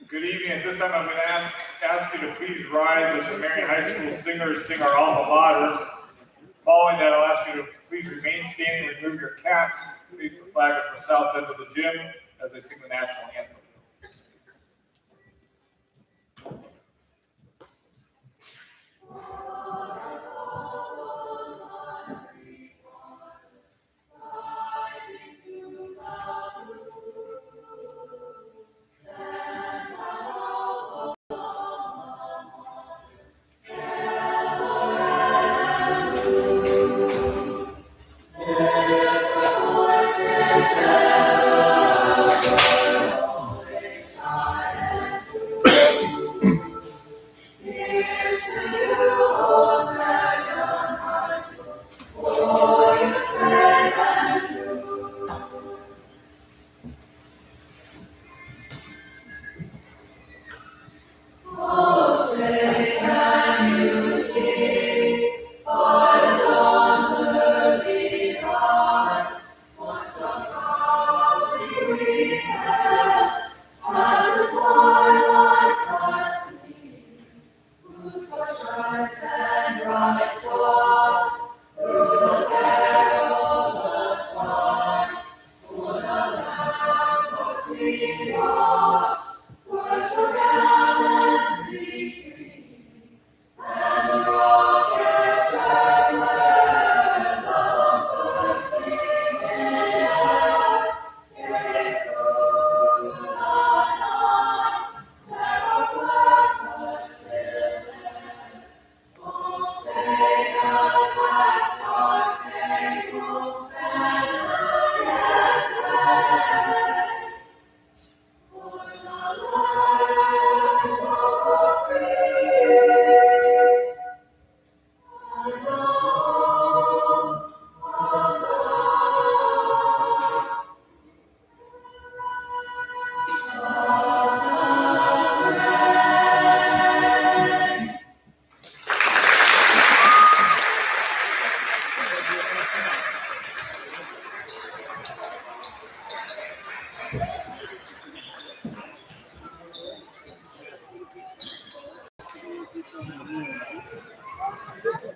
Good evening. At this time, I'm going to ask you to please rise as the Marion High School singers sing our alma mater. Following that, I'll ask you to please remain standing, remove your caps, face the flag at the south end of the gym as they sing the national anthem.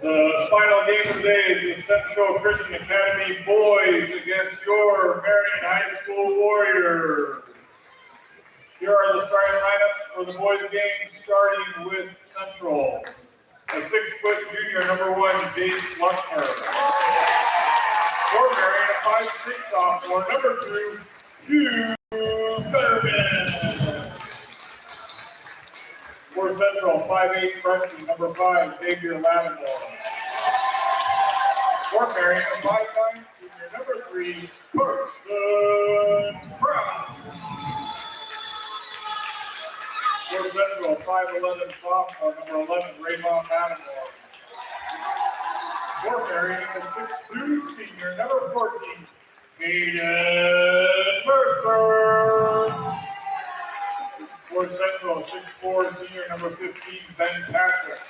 The final game of the day is the Central Christian Academy boys against your Marion High School Warriors. Here are the starting lineups for the boys game, starting with Central. A 6-foot junior, number 1, Jace Luckner. For Marion, a 5'6" sophomore, number 2, Hugh Betterman. For Central, 5'8" freshman, number 5, Xavier Lattimore. For Marion, a 5'9" senior, number 3, Carson Brown. For Central, a 5'11" sophomore, number 11, Raymond Lattimore. For Marion, a 6'2" senior, number 14, Hayden Mercer. For Central, 6'4" senior, number 15, Ben Patrick.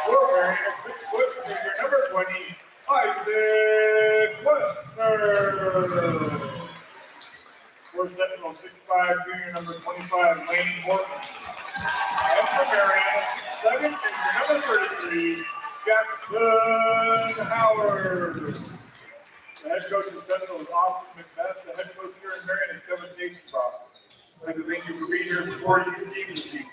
For Marion, a 6-foot senior, number 20, Isaac Westner. For Central, 6'5" junior, number 25, Lane Morton. And for Marion, a 6'7" junior, number 33, Jackson Howard. The head coach of Central is Austin McBeth. The head coach here in Marion is Kevin Jason. Thank you for being here supporting your team this evening.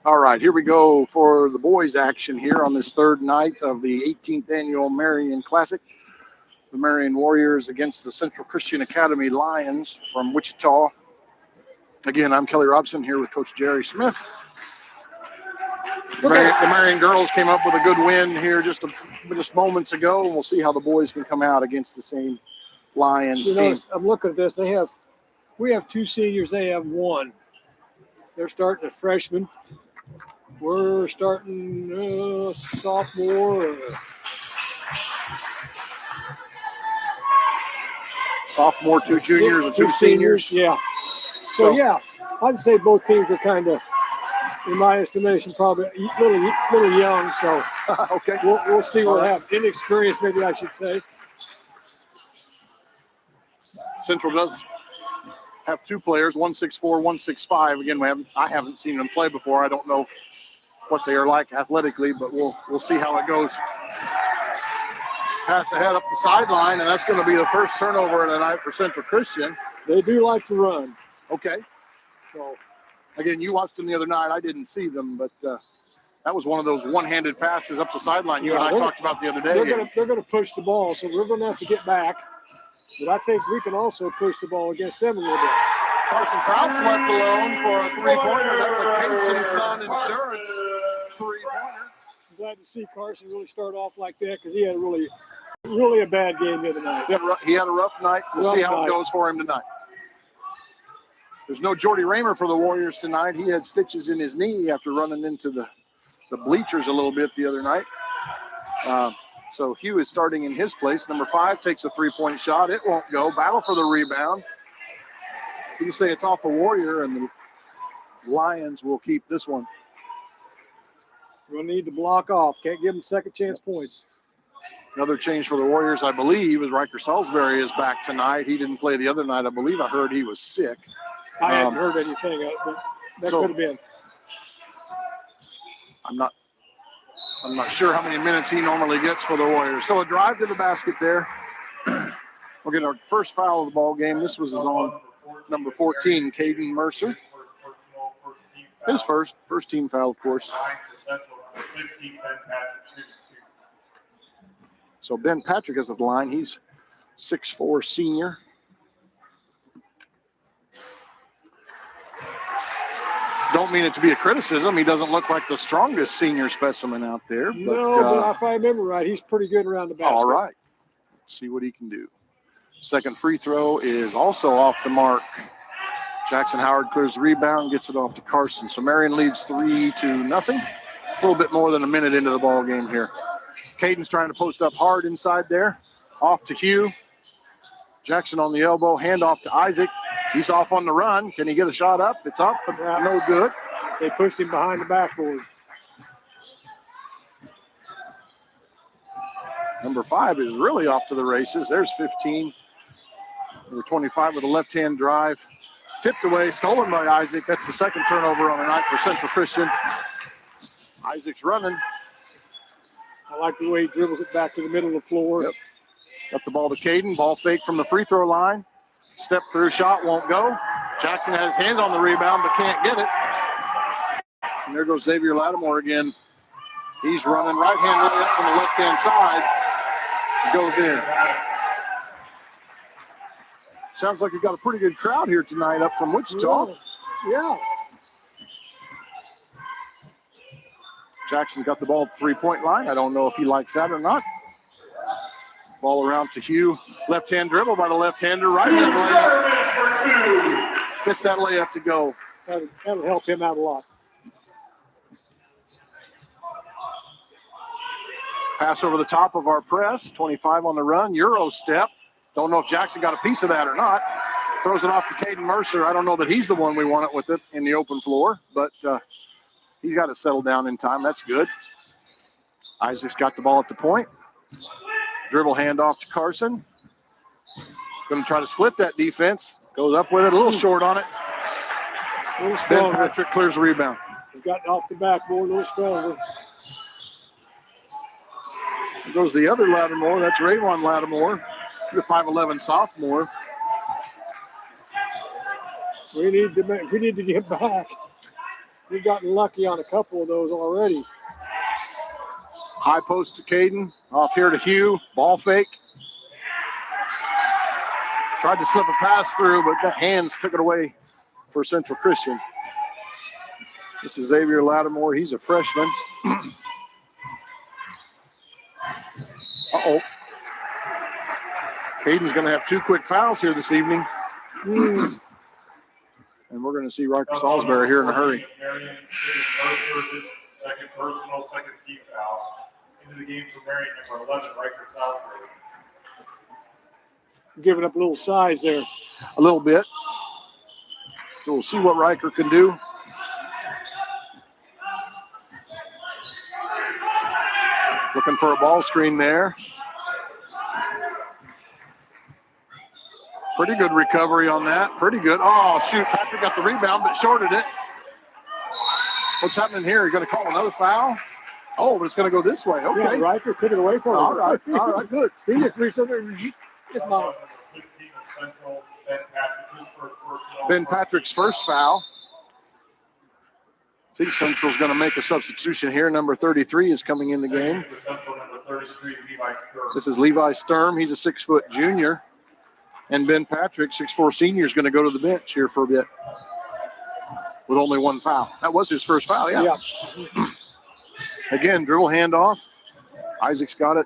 All right, here we go for the boys action here on this third night of the 18th annual Marion Classic. The Marion Warriors against the Central Christian Academy Lions from Wichita. Again, I'm Kelly Robson here with Coach Jerry Smith. The Marion girls came up with a good win here just moments ago, and we'll see how the boys can come out against the same Lions team. I'm looking at this. We have 2 seniors. They have 1. They're starting a freshman. We're starting sophomore. Sophomore, 2 juniors, and 2 seniors. Yeah. So yeah, I'd say both teams are kind of, in my estimation, probably a little young. So okay, we'll see what happens. Inexperienced, maybe I should say. Central does have two players, 164, 165. Again, I haven't seen them play before. I don't know what they are like athletically, but we'll see how it goes. Pass ahead up the sideline, and that's going to be the first turnover of the night for Central Christian. They do like to run. Okay. So again, you watched them the other night. I didn't see them, but that was one of those one-handed passes up the sideline you and I talked about the other day. They're going to push the ball, so we're going to have to get back. But I think we can also push the ball against them a little bit. Carson Kraut's left alone for a three-pointer. That's a Casey Sun Insurance three-pointer. I'm glad to see Carson really start off like that because he had really a bad game the other night. He had a rough night. We'll see how it goes for him tonight. There's no Jordy Raymer for the Warriors tonight. He had stitches in his knee after running into the bleachers a little bit the other night. So Hugh is starting in his place. Number 5 takes a three-point shot. It won't go. Battle for the rebound. You can say it's off a Warrior, and the Lions will keep this one. We'll need to block off. Can't give them second chance points. Another change for the Warriors, I believe, is Riker Salisbury is back tonight. He didn't play the other night. I believe I heard he was sick. I hadn't heard anything, but that could have been. I'm not sure how many minutes he normally gets for the Warriors. So a drive to the basket there. We'll get our first foul of the ball game. This was on number 14, Caden Mercer. His first team foul, of course. So Ben Patrick is at the line. He's 6'4" senior. Don't mean it to be a criticism. He doesn't look like the strongest senior specimen out there. But if I remember right, he's pretty good around the basket. All right. Let's see what he can do. Second free throw is also off the mark. Jackson Howard clears the rebound, gets it off to Carson. So Marion leads 3-0. A little bit more than a minute into the ball game here. Caden's trying to post up hard inside there. Off to Hugh. Jackson on the elbow. Hand off to Isaac. He's off on the run. Can he get a shot up? It's up, but no good. They pushed him behind the backboard. Number 5 is really off to the races. There's 15. Number 25 with a left-hand drive. Tipped away, stolen by Isaac. That's the second turnover on the night for Central Christian. Isaac's running. I like the way he dribbles it back to the middle of the floor. Yep. Got the ball to Caden. Ball fake from the free throw line. Step through shot won't go. Jackson has his hand on the rebound but can't get it. And there goes Xavier Lattimore again. He's running right-hand layup from the left-hand side. It goes in. Sounds like you've got a pretty good crowd here tonight up from Wichita. Yeah. Jackson's got the ball at the three-point line. I don't know if he likes that or not. Ball around to Hugh. Left-hand dribble by the left-hander. Right-hand layup. Gets that layup to go. That'll help him out a lot. Pass over the top of our press. 25 on the run. Euro step. Don't know if Jackson got a piece of that or not. Throws it off to Caden Mercer. I don't know that he's the one we want it with it in the open floor, but he's got it settled down in time. That's good. Isaac's got the ball at the point. Dribble handoff to Carson. Going to try to split that defense. Goes up with it. A little short on it. A little Ben stronger. Patrick clears the rebound. He's gotten off the backboard a little stronger. There goes the other Lattimore. That's Rayvon Lattimore, the 5'11" sophomore. We need to get back. We've gotten lucky on a couple of those already. High post to Caden. Off here to Hugh. Ball fake. Tried to slip a pass through, but the hands took it away for Central Christian. This is Xavier Lattimore. He's a freshman. Uh-oh. Caden's going to have 2 quick fouls here this evening. And we're going to see Riker Salisbury here in a hurry. Second personal, second team foul. Into the game for Marion, number 11, Riker Salisbury. Giving up a little size there. A little bit. So we'll see what Riker can do. Looking for a ball screen there. Pretty good recovery on that. Pretty good. Oh, shoot. Patrick got the rebound, but shorted it. What's happening here? You're going to call another foul? Oh, but it's going to go this way. Okay. Yeah, Riker took it away from him. All right, good. He just reached over and it's mine. Ben Patrick's first foul. I think Central's going to make a substitution here. Number 33 is coming in the game. This is Levi Sturm. He's a 6-foot junior. And Ben Patrick, 6'4" senior, is going to go to the bench here for a bit with only one foul. That was his first foul, yeah. Again, dribble handoff. Isaac's got it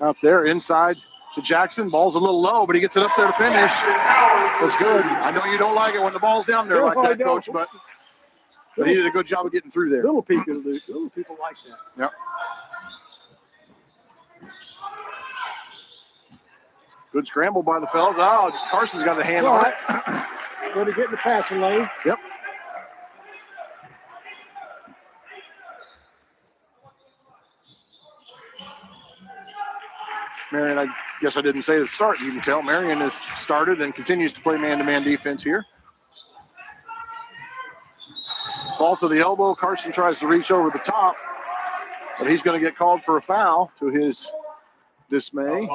out there inside to Jackson. Ball's a little low, but he gets it up there to finish. That's good. I know you don't like it when the ball's down there like that, Coach, but he did a good job of getting through there. Little people like that. Yep. Good scramble by the fellas. Oh, Carson's got a hand on it. Going to get in the passing lane. Yep. Marion, I guess I didn't say at the start. You can tell Marion has started and continues to play man-to-man defense here. Ball to the elbow. Carson tries to reach over the top, but he's going to get called for a foul to his dismay.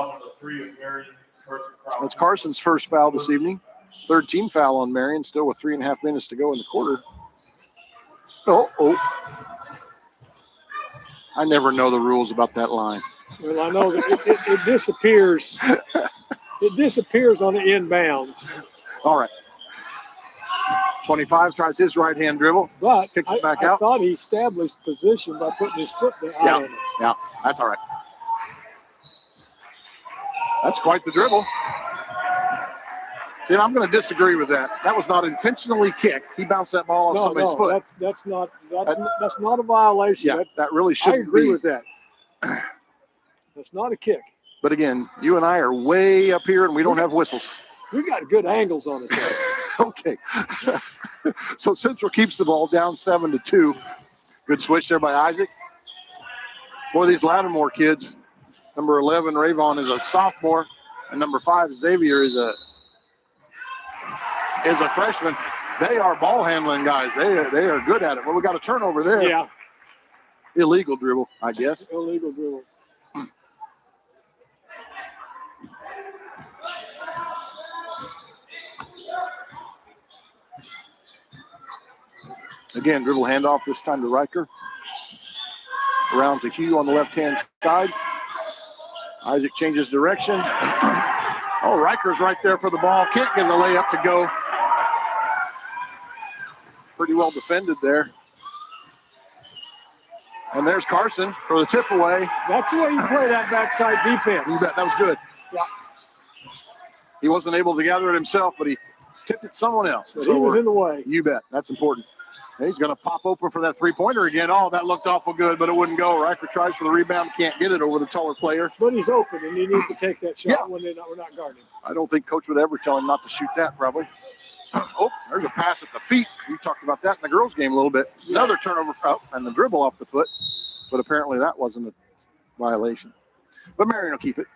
That's Carson's first foul this evening. Third team foul on Marion, still with 3.5 minutes to go in the quarter. Oh. I never know the rules about that line. Well, I know that it disappears. It disappears on the inbounds. All right. 25 tries his right-hand dribble. But kicks it back I out. thought he established position by putting his foot there. Yeah, that's all right. That's quite the dribble. See, I'm going to disagree with that. That was not intentionally kicked. He bounced that ball off somebody's foot. That's not a violation. Yeah, that really shouldn't be. I agree with that. That's not a kick. But again, you and I are way up here and we don't have whistles. We got good angles on it. Okay. So Central keeps the ball down 7-2. Good switch there by Isaac. Boy, these Lattimore kids, number 11, Rayvon, is a sophomore, and number 5, Xavier, is a freshman. They are ball handling guys. They are good at it. Well, we got a turnover there. Yeah. Illegal dribble, I guess. Illegal dribble. Again, dribble handoff, this time to Riker. Around to Hugh on the left-hand side. Isaac changes direction. Oh, Riker's right there for the ball. Can't get the layup to go. Pretty well defended there. And there's Carson for the tip away. That's the way you play that backside defense. You bet, that was good. Yeah. He wasn't able to gather it himself, but he tipped it someone else. So he was in the way. You bet, that's important. And he's going to pop open for that three-pointer again. Oh, that looked awful good, but it wouldn't go. Riker tries for the rebound, can't get it over the taller player. But he's open, and he needs to take that shot when we're not guarding. I don't think Coach would ever tell him not to shoot that, probably. Oh, there's a pass at the feet. We talked about that in the girls' game a little bit. Another turnover and the dribble off the foot, but apparently that wasn't a violation. But Marion will keep it.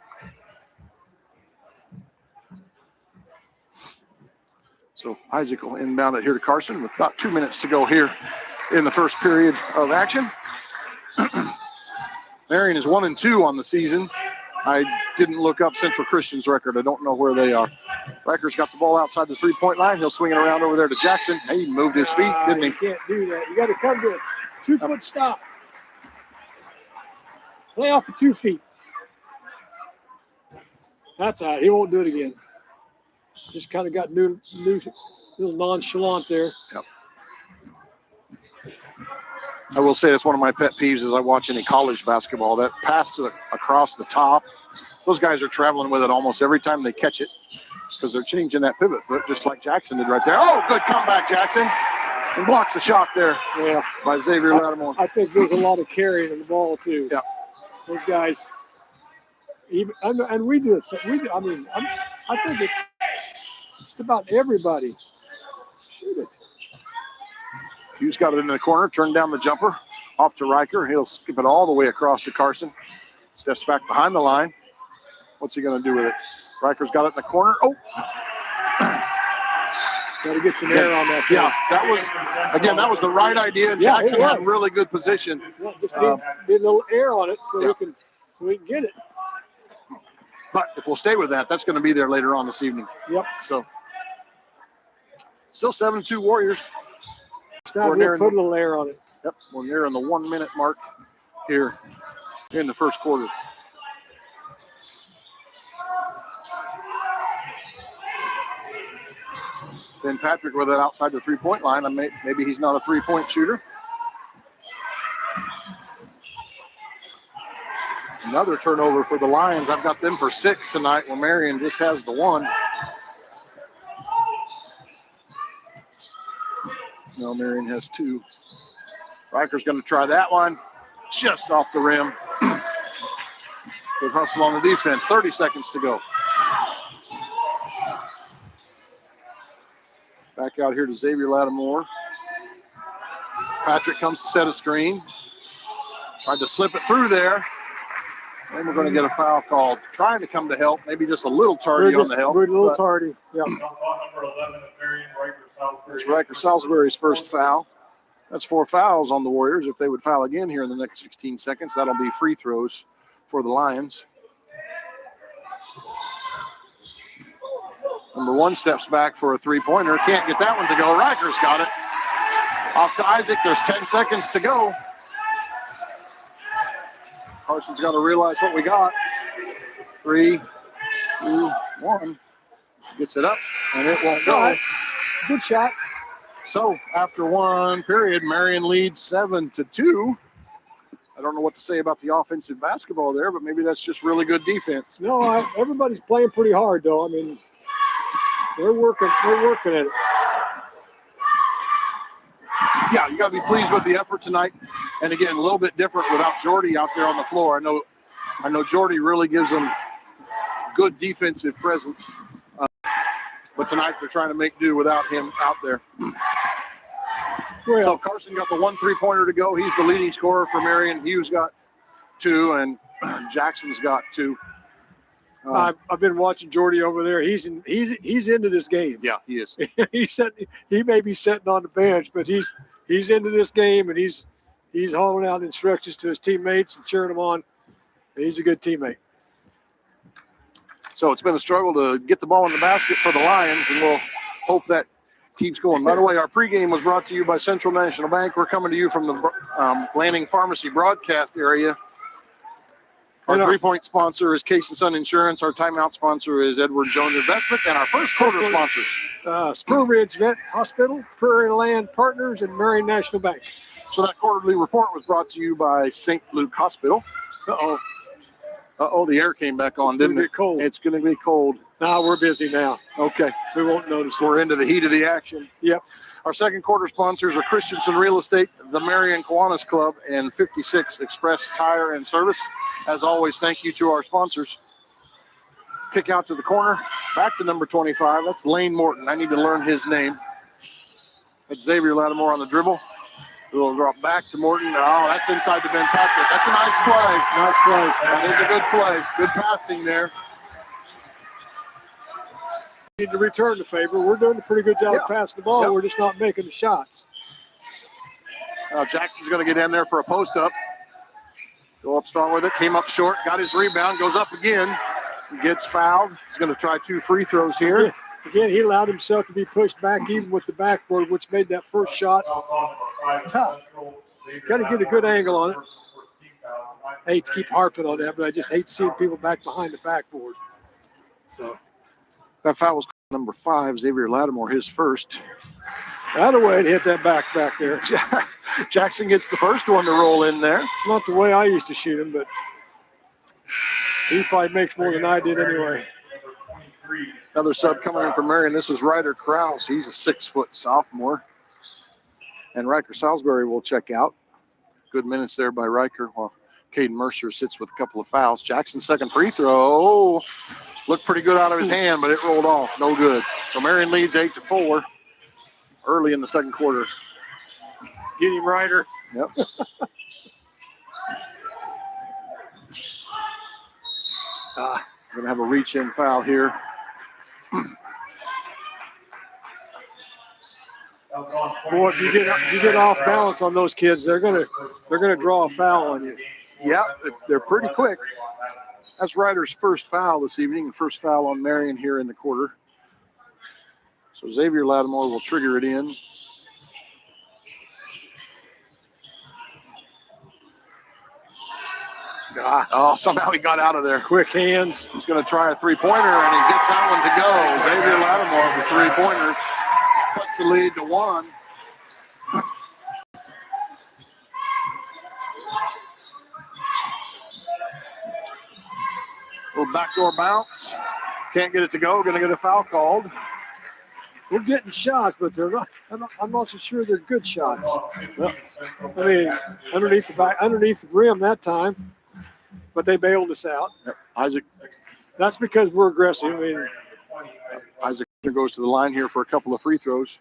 So Isaac will inbound it here to Carson with about 2 minutes to go here in the first period of action. Marion is 1-2 on the season. I didn't look up Central Christian's record. I don't know where they are. Riker's got the ball outside the three-point line. He'll swing it around over there to Jackson. Hey, he moved his feet, didn't he? You can't do that. You got to come to a 2-foot stop. Play off of 2 feet. That's all right. He won't do it again. Just kind of got new little nonchalant there. Yep. I will say that's one of my pet peeves as I watch any college basketball. That pass across the top, those guys are traveling with it almost every time they catch it because they're changing that pivot foot just like Jackson did right there. Oh, good comeback, Jackson. And blocks the shot there by Xavier Lattimore. I think there's a lot of carrying of the ball, too. Yeah. Those guys, and we do it. I think it's just about everybody. Shoot it. Hughes got it in the corner, turned down the jumper, off to Riker. He'll skip it all the way across to Carson. Steps back behind the line. What's he going to do with it? Riker's got it in the corner. Oh, Got to get some air on that. Yeah, that was the right idea. Yeah, it Jackson had was. really good position. Well, just need a little air on it so we can get it. But if we'll stay with that, that's going to be there later on this evening. Yep. So still 7-2 Warriors. It's time to put a little air on it. Yep, we're nearing the 1 minute mark here in the first quarter. Ben Patrick with it outside the 3-point line. Maybe he's not a 3-point shooter. Another turnover for the Lions. I've got them for 6 tonight, where Marion just has the 1. No, Marion has 2. Riker's going to try that one. Just off the rim. Good hustle on the defense. 30 seconds to go. Back out here to Xavier Lattimore. Patrick comes to set a screen. Tried to slip it through there. And we're going to get a foul called. Trying to come to help. Maybe just a little tardy on the help. We're a little tardy. Yeah. Number 11 of Marion, Riker Salisbury. It's Riker Salisbury's first foul. That's 4 fouls on the Warriors. If they would foul again here in the next 16 seconds, that'll be free throws for the Lions. Number 1 steps back for a 3-pointer. Can't get that one to go. Riker's got it. Off to Isaac. There's 10 seconds to go. Carson's got to realize what we got. 3, 2, 1. Gets it up, and it won't go. Right. Good shot. So after 1 period, Marion leads 7-2. I don't know what to say about the offensive basketball there, but maybe that's just really good defense. No, everybody's playing pretty hard, though. I mean, they're working at it. Yeah, you got to be pleased with the effort tonight. And again, a little bit different without Jordy out there on the floor. I know Jordy really gives them good defensive presence. But tonight they're trying to make do without him out there. Well, So Carson got the 1 3-pointer to go. He's the leading scorer for Marion. Hughes got 2, and Jackson's got 2. I've been watching Jordy over there. He's into this game. Yeah, he is. He may be sitting on the bench, but he's into this game, and he's hauling out instructions to his teammates and cheering them on. He's a good teammate. So it's been a struggle to get the ball in the basket for the Lions, and we'll hope that keeps going. By the way, our pregame was brought to you by Central National Bank. We're coming to you from the Lanning Pharmacy broadcast area. Our 3-point sponsor is Case & Son Insurance. Our timeout sponsor is Edward Jones Investment. And our first quarter sponsors. Spur Ridge Vet Hospital, Prairie Land Partners, and Marion National Bank. So that quarterly report was brought to you by St. Luke Hospital. The air came back on, didn't it? Cold. It's going to be cold. Now we're busy now. Okay. We won't notice. We're into the heat of the action. Yep. Our second quarter sponsors are Christensen Real Estate, the Marion Kiwanis Club, and 56 Express Tire and Service. As always, thank you to our sponsors. Kick out to the corner, back to number 25. That's Lane Morton. I need to learn his name. That's Xavier Lattimore on the dribble. A little drop back to Morton. Oh, that's inside to Ben Patrick. That's a nice play. Nice play. That is a good play. Good passing there. Need to return the favor. We're doing a pretty good job of passing the ball. Yep. We're just not making the shots. Jackson's going to get in there for a post-up. Go up strong with it. Came up short. Got his rebound. Goes up again. Gets fouled. He's going to try 2 free throws here. Again, he allowed himself to be pushed back even with the backboard, which made that first shot tough. Got to get a good angle on it. I hate to keep harping on that, but I just hate seeing people back behind the backboard. So that foul was number 5, Xavier Lattimore, his first. Out of the way to hit that back there. Jackson gets the first one to roll in there. It's not the way I used to shoot him, but he probably makes more than I did anyway. Another sub coming in from Marion. This is Ryder Krause. He's a 6-foot sophomore. And Riker Salisbury will check out. Good minutes there by Riker while Caden Mercer sits with a couple of fouls. Jackson's second free throw. Looked pretty good out of his hand, but it rolled off. No good. So Marion leads 8-4 early in the second quarter. Get him, Ryder. Yep. Going to have a reach-in foul here. Boy, if you get off balance on those kids, they're gonna draw a foul on you. Yeah, they're pretty quick. That's Ryder's first foul this evening, first foul on Marion here in the quarter. So Xavier Lattimore will trigger it in. Oh, somehow he got out of there. Quick hands. He's going to try a three-pointer, and he gets that one to go. Xavier Lattimore with three-pointer puts the lead to 1. Little backdoor bounce. Can't get it to go. Going to get a foul called. We're getting shots, but they're not. I'm not so sure they're good shots. Well, I mean, underneath the rim that time, but they bailed us out. Yep. Isaac. That's because we're aggressive. I mean, Isaac goes to the line here for a couple of free throws.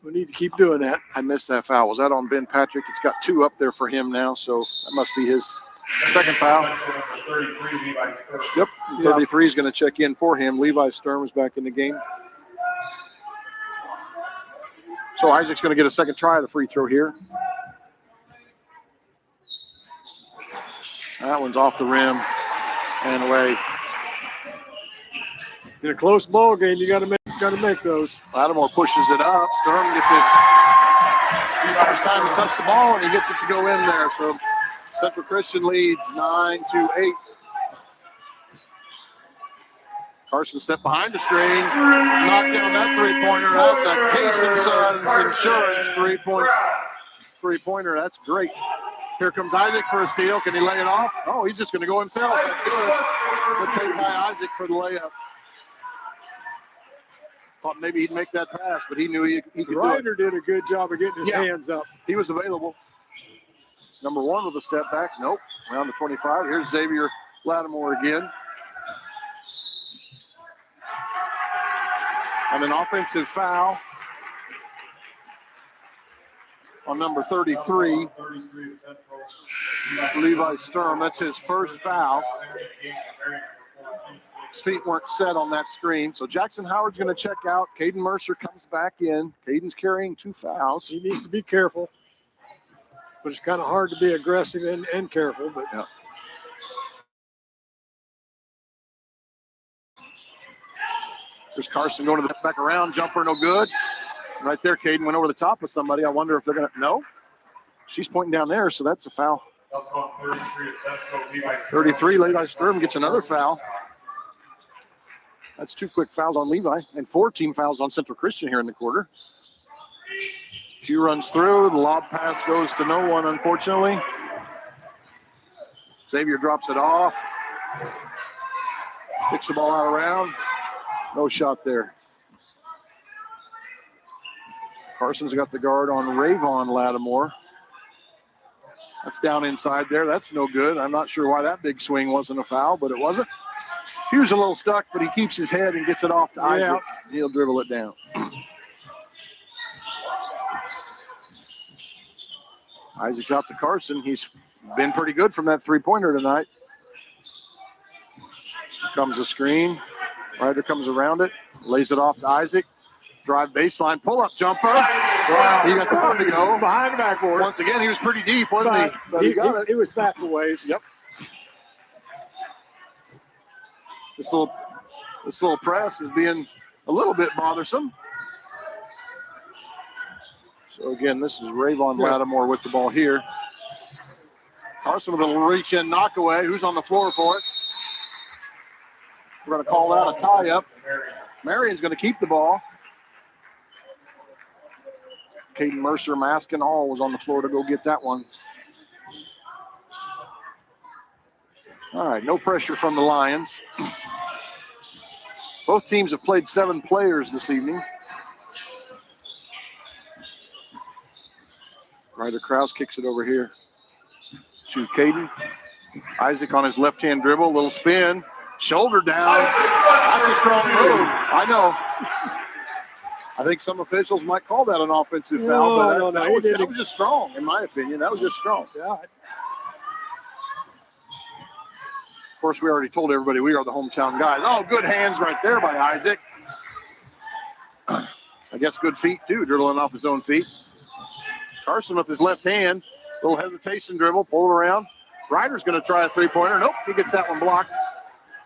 we need to keep doing that. I missed that foul. Was that on Ben Patrick? It's got 2 up there for him now, so that must be his second foul. Yep, 33 is going to check in for him. Levi Sturm is back in the game. So Isaac's going to get a second try at the free throw here. That one's off the rim and away. In a close ball game, you got to make those. Lattimore pushes it up. Sturm gets his first time to touch the ball, and he gets it to go in there. So Central Christian leads 9-8. Carson stepped behind the screen, knocked down that three-pointer. That's a Casey Insurance three-pointer. That's great. Here comes Isaac for a steal. Can he lay it off? Oh, he's just going to go himself. That's good. Good take by Isaac for the layup. Thought maybe he'd make that pass, but he knew he could do it. Ryder did a good job of getting his hands up. He was available. Number 1 with a step back. Nope. Around the 25. Here's Xavier Lattimore again. And an offensive foul on number 33, Levi Sturm. That's his first foul. His feet weren't set on that screen. So Jackson Howard's going to check out. Caden Mercer comes back in. Caden's carrying 2 fouls. He needs to be careful. But it's kind of hard to be aggressive and careful. But yeah. There's Carson going to the back around. Jumper, no good. Right there, Caden went over the top of somebody. I wonder if they're going to. No. She's pointing down there, so that's a foul. 33, Levi Sturm gets another foul. That's 2 quick fouls on Levi and 4 team fouls on Central Christian here in the quarter. Q runs through. The lob pass goes to no one, unfortunately. Xavier drops it off. Kicks the ball out around. No shot there. Carson's got the guard on Rayvon Lattimore. That's down inside there. That's no good. I'm not sure why that big swing wasn't a foul, but it wasn't. He was a little stuck, but he keeps his head and gets it off to Isaac. He'll dribble it down. Isaac's out to Carson. He's been pretty good from that three-pointer tonight. Here comes the screen. Ryder comes around it, lays it off to Isaac. Drive baseline, pull-up jumper. Wow. He got the one to go. Behind the backboard. Once again, he was pretty deep, wasn't he? But he got it. It was back a ways. Yep. This little press is being a little bit bothersome. So again, this is Rayvon Lattimore with the ball here. Carson with a little reach-in knockaway. Who's on the floor for it? We're going to call that a tie-up. Marion's going to keep the ball. Caden Mercer, mask and all, was on the floor to go get that one. All right, no pressure from the Lions. Both teams have played 7 players this evening. Ryder Krause kicks it over here to Caden. Isaac on his left-hand dribble, little spin, shoulder down. That's a strong move. I know. I think some officials might call that an offensive foul, but that was just strong, in my opinion. That was just strong. Yeah. Of course, we already told everybody we are the hometown guys. Oh, good hands right there by Isaac. I guess good feet too, dribbling off his own feet. Carson with his left hand, little hesitation dribble, pull it around. Ryder's going to try a three-pointer. Nope, he gets that one blocked.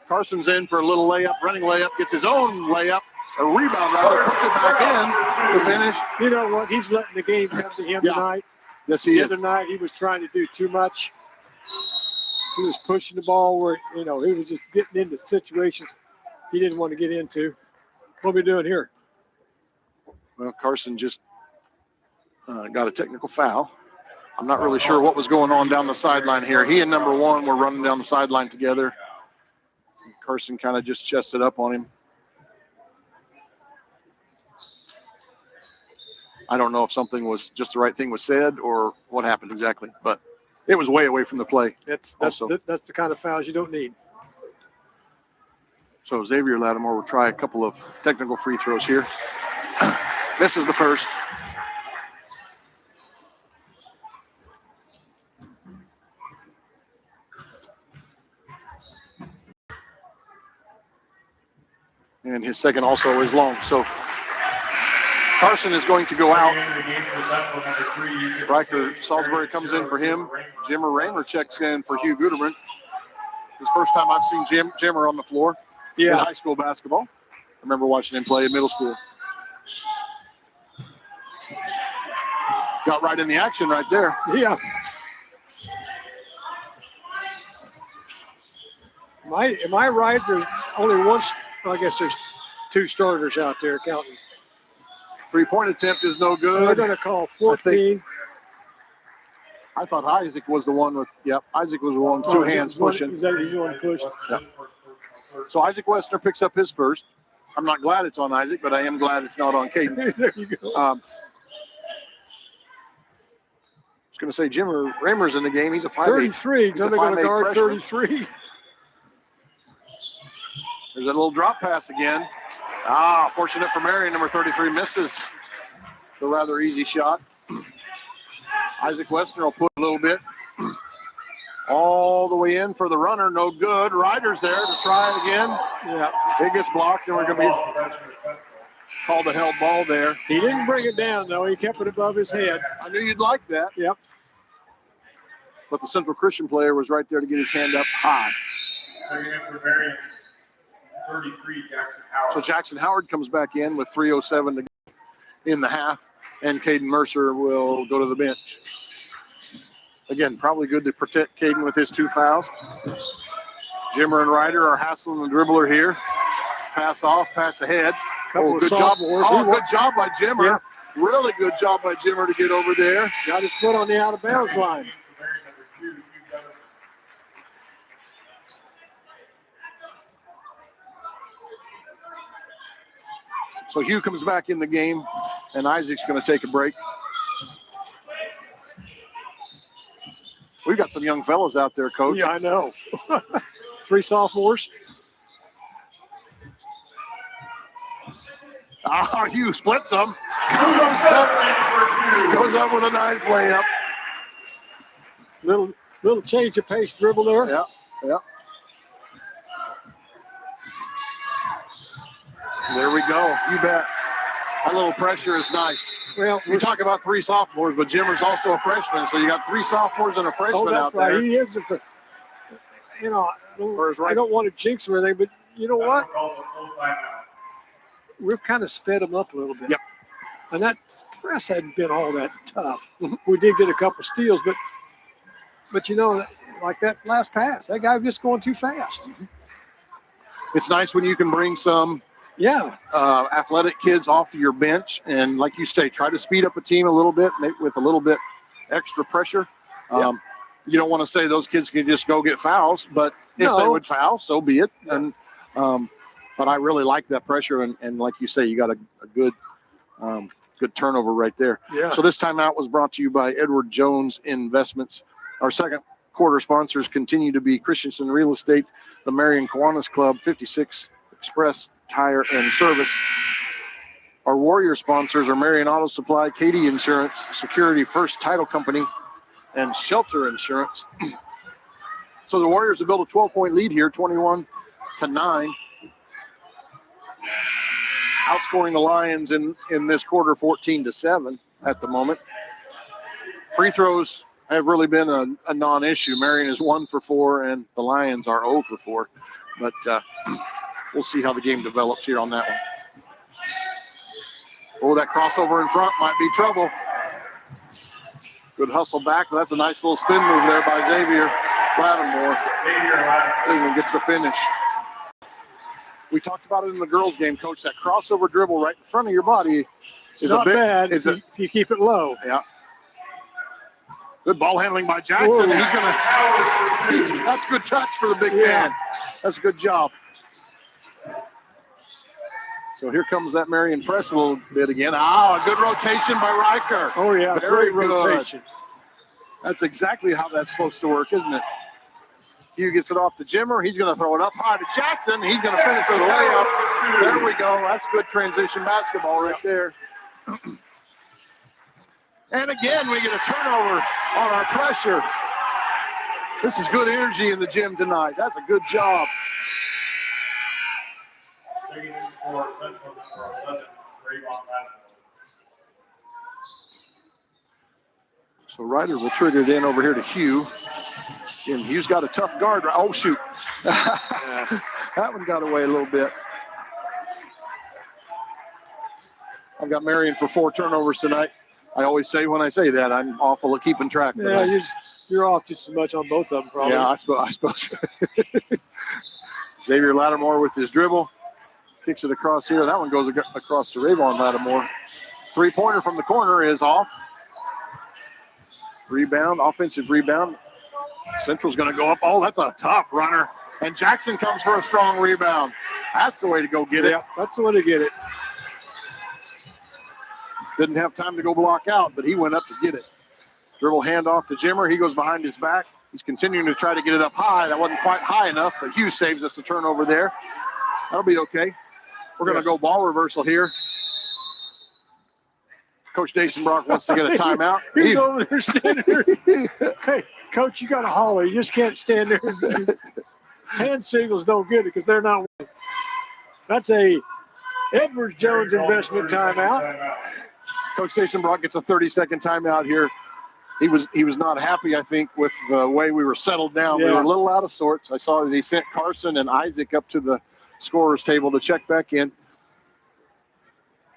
Carson's in for a little layup, running layup, gets his own layup, a rebound rather, puts it back in to finish. You know what? He's letting the game come to him tonight. Yes, he The is. other night, he was trying to do too much. He was pushing the ball where, he was just getting into situations he didn't want to get into. What are we doing here? Well, Carson just got a technical foul. I'm not really sure what was going on down the sideline here. He and number one were running down the sideline together. Carson kind of just chested up on him. I don't know if something was just the right thing was said or what happened exactly, but it was way away from the play. That's Also. that's the kind of fouls you don't need. So Xavier Lattimore will try a couple of technical free throws here. This is the first. And his second also is long. So Carson is going to go out. Riker Salisbury comes in for him. Jimmer Raymer checks in for Hugh Guterman. It's the first time I've seen Jimmer on the floor in high school basketball. I remember watching him play in middle school. Got right in the action right there. Yeah. Am I right? There's only one. I guess there's two starters out there counting. Three-point attempt is no good. They're going to call 14. I thought Isaac was the one with, Isaac was the one with two hands pushing. He's the one pushing. Yep. So Isaac Westner picks up his first. I'm not glad it's on Isaac, but I am glad it's not on Caden. There you go. I was going to say Jimmer Raymer's in the game. He's a 5'8". 33. He's a They're going to 5'8" guard freshman. 33. There's a little drop pass again. Fortunate for Marion, number 33 misses the rather easy shot. Isaac Westner will put a little bit all the way in for the runner. No good. Ryder's there to try it again. Yeah. It gets blocked, and we're going to be called a held ball there. He didn't bring it down, though. He kept it above his head. I knew you'd like that. Yep. But the Central Christian player was right there to get his hand up high. So Jackson Howard comes back in with 3:07 to go in the half, and Caden Mercer will go to the bench. Again, probably good to protect Caden with his two fouls. Jimmer and Ryder are hassling the dribbler here. Pass off, pass ahead. Good job. Good job by Jimmer. Yeah. Really good job by Jimmer to get over there. Got his foot on the out of bounds line. So Hugh comes back in the game, and Isaac's going to take a break. We've got some young fellows out there, Coach. Yeah, I know. 3 sophomores. Hugh splits them. Goes up with a nice layup. Little change of pace dribble there. Yeah. There we go. You bet. That little pressure is nice. Well, we talk about 3 sophomores, but Jimmer's also a freshman, so you got 3 sophomores and a freshman out there. Right. He is I don't want to jinx or anything, but you know what? We've kind of sped him up a little bit. Yep. And that press hadn't been all that tough. We did get a couple steals, but like that last pass, that guy was just going too fast. It's nice when you can bring some athletic kids off your bench, and like you say, try to speed up a team a little bit with a little bit extra pressure. You don't want to say those kids can just go get fouls, but if they would foul, so be it. Yeah. And but I really like that pressure, and like you say, you got a good turnover right there. Yeah. So this timeout was brought to you by Edward Jones Investments. Our second quarter sponsors continue to be Christensen Real Estate, the Marion Kiwanis Club, 56 Express Tire and Service. Our Warrior sponsors are Marion Auto Supply, Katie Insurance, Security First Title Company, and Shelter Insurance. So the Warriors have built a 12-point lead here, 21-9. outscoring the Lions in this quarter 14-7 at the moment. Free throws have really been a non-issue. Marion is 1 for 4, and the Lions are 0 for 4. But we'll see how the game develops here on that one. Oh, that crossover in front might be trouble. Good hustle back. That's a nice little spin move there by Xavier Lattimore. Cleveland gets the finish. We talked about it in the girls' game, Coach. That crossover dribble right in front of your body is not a bit bad if you keep it low. Yeah. Good ball handling by Jackson. Whoa. That's good touch for the big man. That's a good job. So here comes that Marion press a little bit again. A good rotation by Riker. Oh, yeah, very great rotation. Good. That's exactly how that's supposed to work, isn't it? Hugh gets it off to Jimmer. He's going to throw it up high to Jackson. He's going to finish with a layup. There we go. That's good transition basketball right there. And again, we get a turnover on our pressure. This is good energy in the gym tonight. That's a good job. So Ryder will trigger it in over here to Hugh. And Hugh's got a tough guard. Oh, shoot. That one got away a little bit. I've got Marion for 4 turnovers tonight. I always say when I say that, I'm awful at keeping track. Yeah, you're off just as much on both of them, probably. Yeah, I suppose. Xavier Lattimore with his dribble. Kicks it across here. That one goes across to Rayvon Lattimore. 3-pointer from the corner is off. Rebound, offensive rebound. Central's going to go up. Oh, that's a tough runner. And Jackson comes for a strong rebound. That's the way to go get it. Yeah, that's the way to get it. Didn't have time to go block out, but he went up to get it. Dribble handoff to Jimmer. He goes behind his back. He's continuing to try to get it up high. That wasn't quite high enough, but Hughes saves us a turnover there. That'll be okay. We're going to go ball reversal here. Coach Dasenbrock wants to get a timeout. He's over there standing there. Hey, Coach, you got to holler. You just can't stand there. Hand signals don't get it because they're not winning. That's a Edwards Jones investment timeout. Coach Dasenbrock gets a 30-second timeout here. He was not happy, I think, with the way we were settled down. Yeah. We were a little out of sorts. I saw that he sent Carson and Isaac up to the scorer's table to check back in.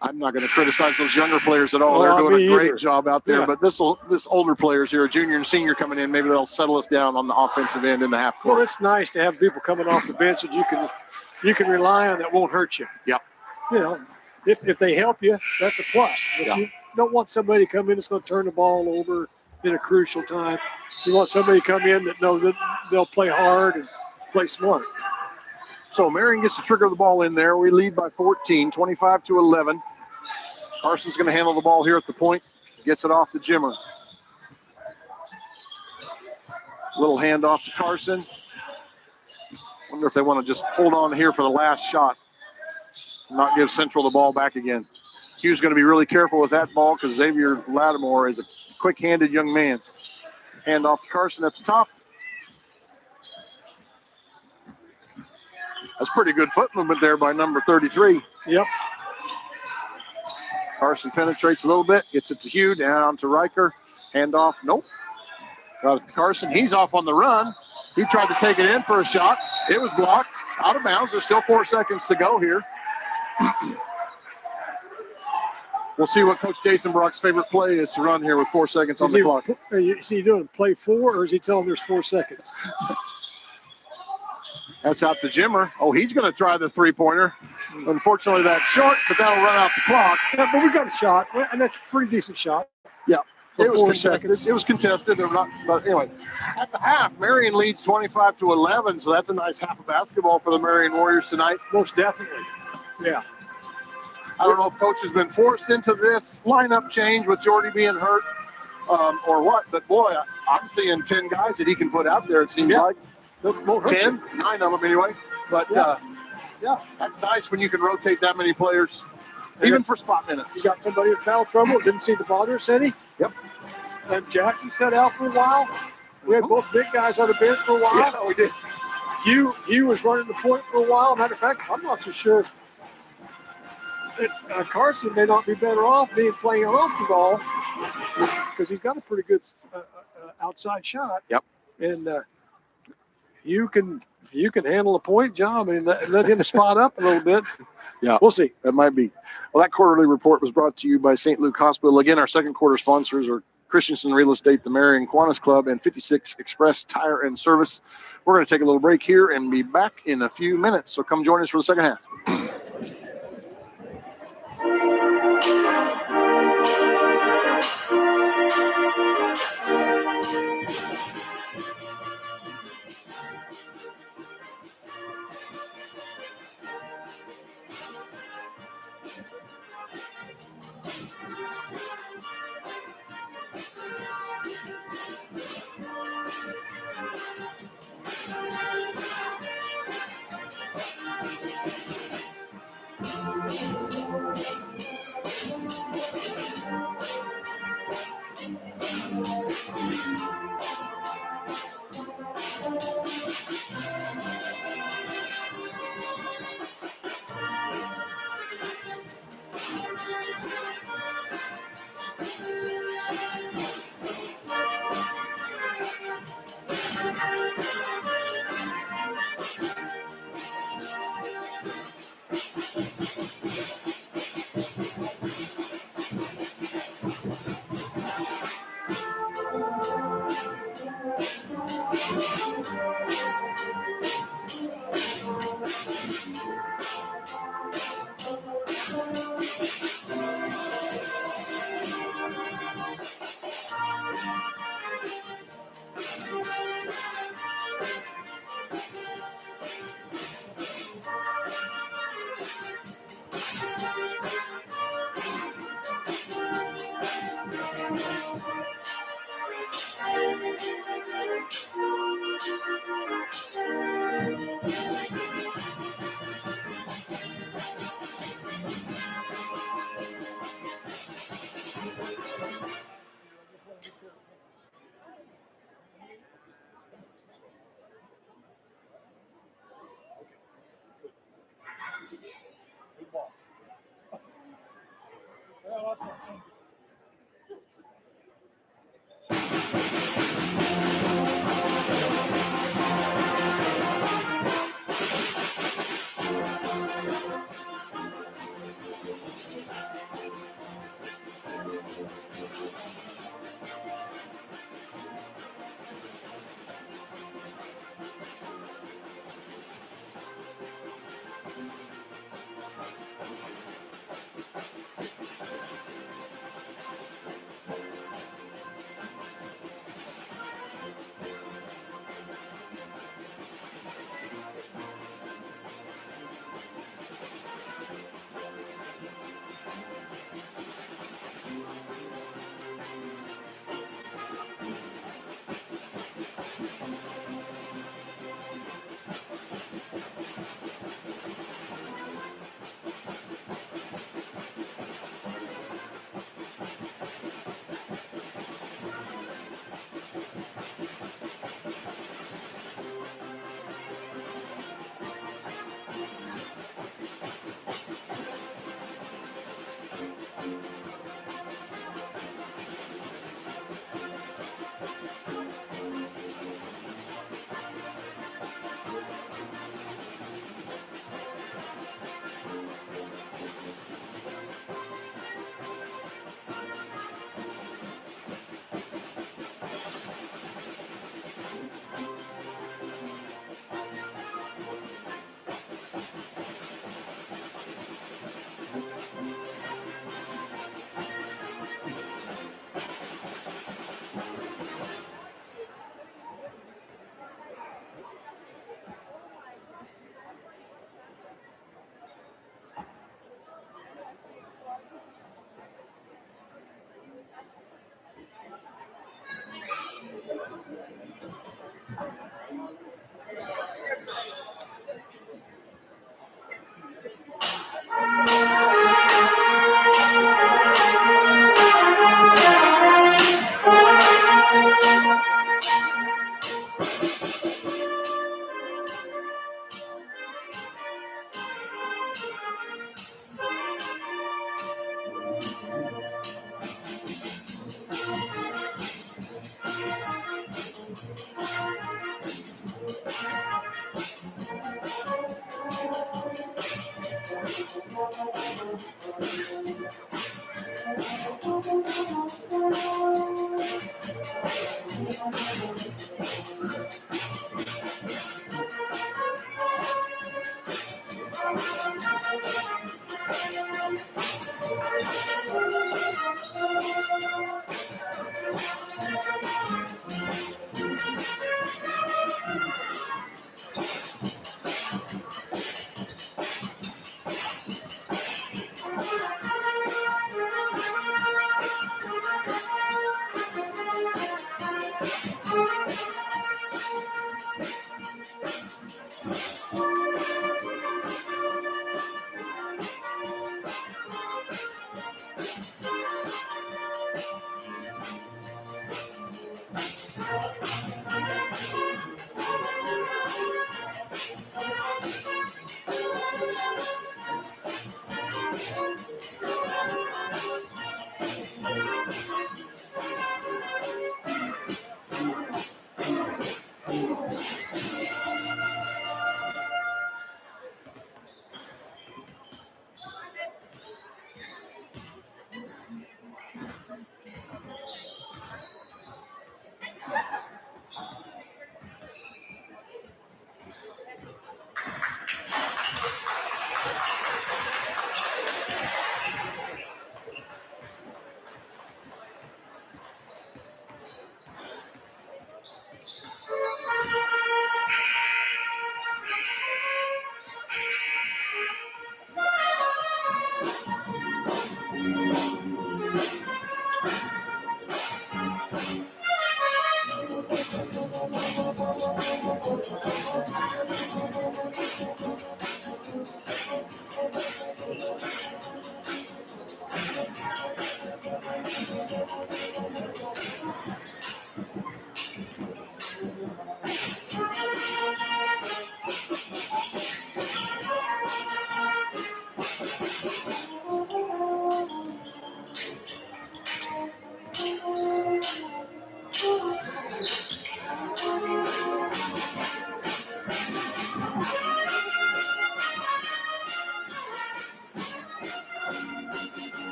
I'm not going to criticize those younger players at all. They're doing a great job out there. Yeah. But this older players here, a junior and senior coming in, maybe they'll settle us down on the offensive end in the half court. Well, it's nice to have people coming off the bench that you can rely on that won't hurt you. Yep. You know, if they help you, that's a plus. But you don't want somebody to come in that's going to turn the ball over in a crucial time. You want somebody to come in that knows that they'll play hard and play smart. So Marion gets to trigger the ball in there. We lead by 14, 25-11. Carson's going to handle the ball here at the point. Gets it off to Jimmer. Little handoff to Carson. Wonder if they want to just hold on here for the last shot. Not give Central the ball back again. Hugh's going to be really careful with that ball because Xavier Lattimore is a quick-handed young man. Hand off to Carson at the top. That's pretty good foot movement there by number 33. Yep. Carson penetrates a little bit, gets it to Hugh, down to Riker. Hand off, nope. Got it to Carson. He's off on the run. He tried to take it in for a shot. It was blocked, out of bounds. There's still 4 seconds to go here. We'll see what Coach Dasenbrock's favorite play is to run here with 4 seconds on the clock. Is he doing play 4 or is he telling there's 4 seconds? That's out to Jimmer. Oh, he's going to try the 3-pointer. Unfortunately, that's short, but that'll run out the clock. Yeah, but we got a shot, and that's a pretty decent shot. Yeah, it was contested. Seconds. It was contested. But anyway, at the half, Marion leads 25-11, so that's a nice half of basketball for the Marion Warriors tonight. Most definitely. Yeah. I don't know if Coach has been forced into this lineup change with Jordy being hurt or what, but boy, I'm seeing 10 guys that he can put out there, it seems like. 10, 9 of them anyway. But that's nice when you can rotate that many players, even for spot minutes. You got somebody in foul trouble, didn't see the bother us any. Yep. And Jackson sat out for a while. We had both big guys on the bench for a while. Yeah, we did. Hugh was running the point for a while. Matter of fact, I'm not so sure. Carson may not be better off playing off the ball because he's got a pretty good outside shot. Yep. And you can handle a point job and let him spot up a little bit. Yeah, we'll see. That might be. Well, that quarterly report was brought to you by St. Luke Hospital. Again, our second quarter sponsors are Christensen Real Estate, the Marion Kiwanis Club, and 56 Express Tire and Service. We're going to take a little break here and be back in a few minutes. So come join us for the second half.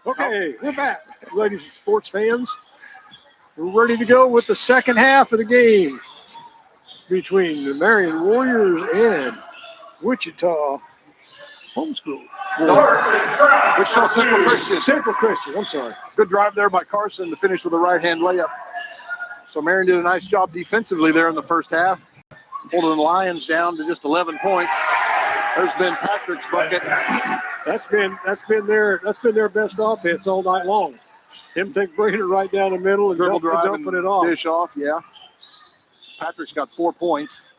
Okay, we're back, ladies and sports fans. We're ready to go with the second half of the game between the Marion Warriors and Wichita Homeschool. Wichita Central Christian. Central Christian, I'm sorry. Good drive there by Carson to finish with a right-hand layup. So Marion did a nice job defensively there in the first half, holding the Lions down to just 11 points. There's been Patrick's bucket. That's been their best offense all night long. Him bringing it right down the middle and Dribble drive dumping and it off. dish off, yeah. Patrick's got 4 points.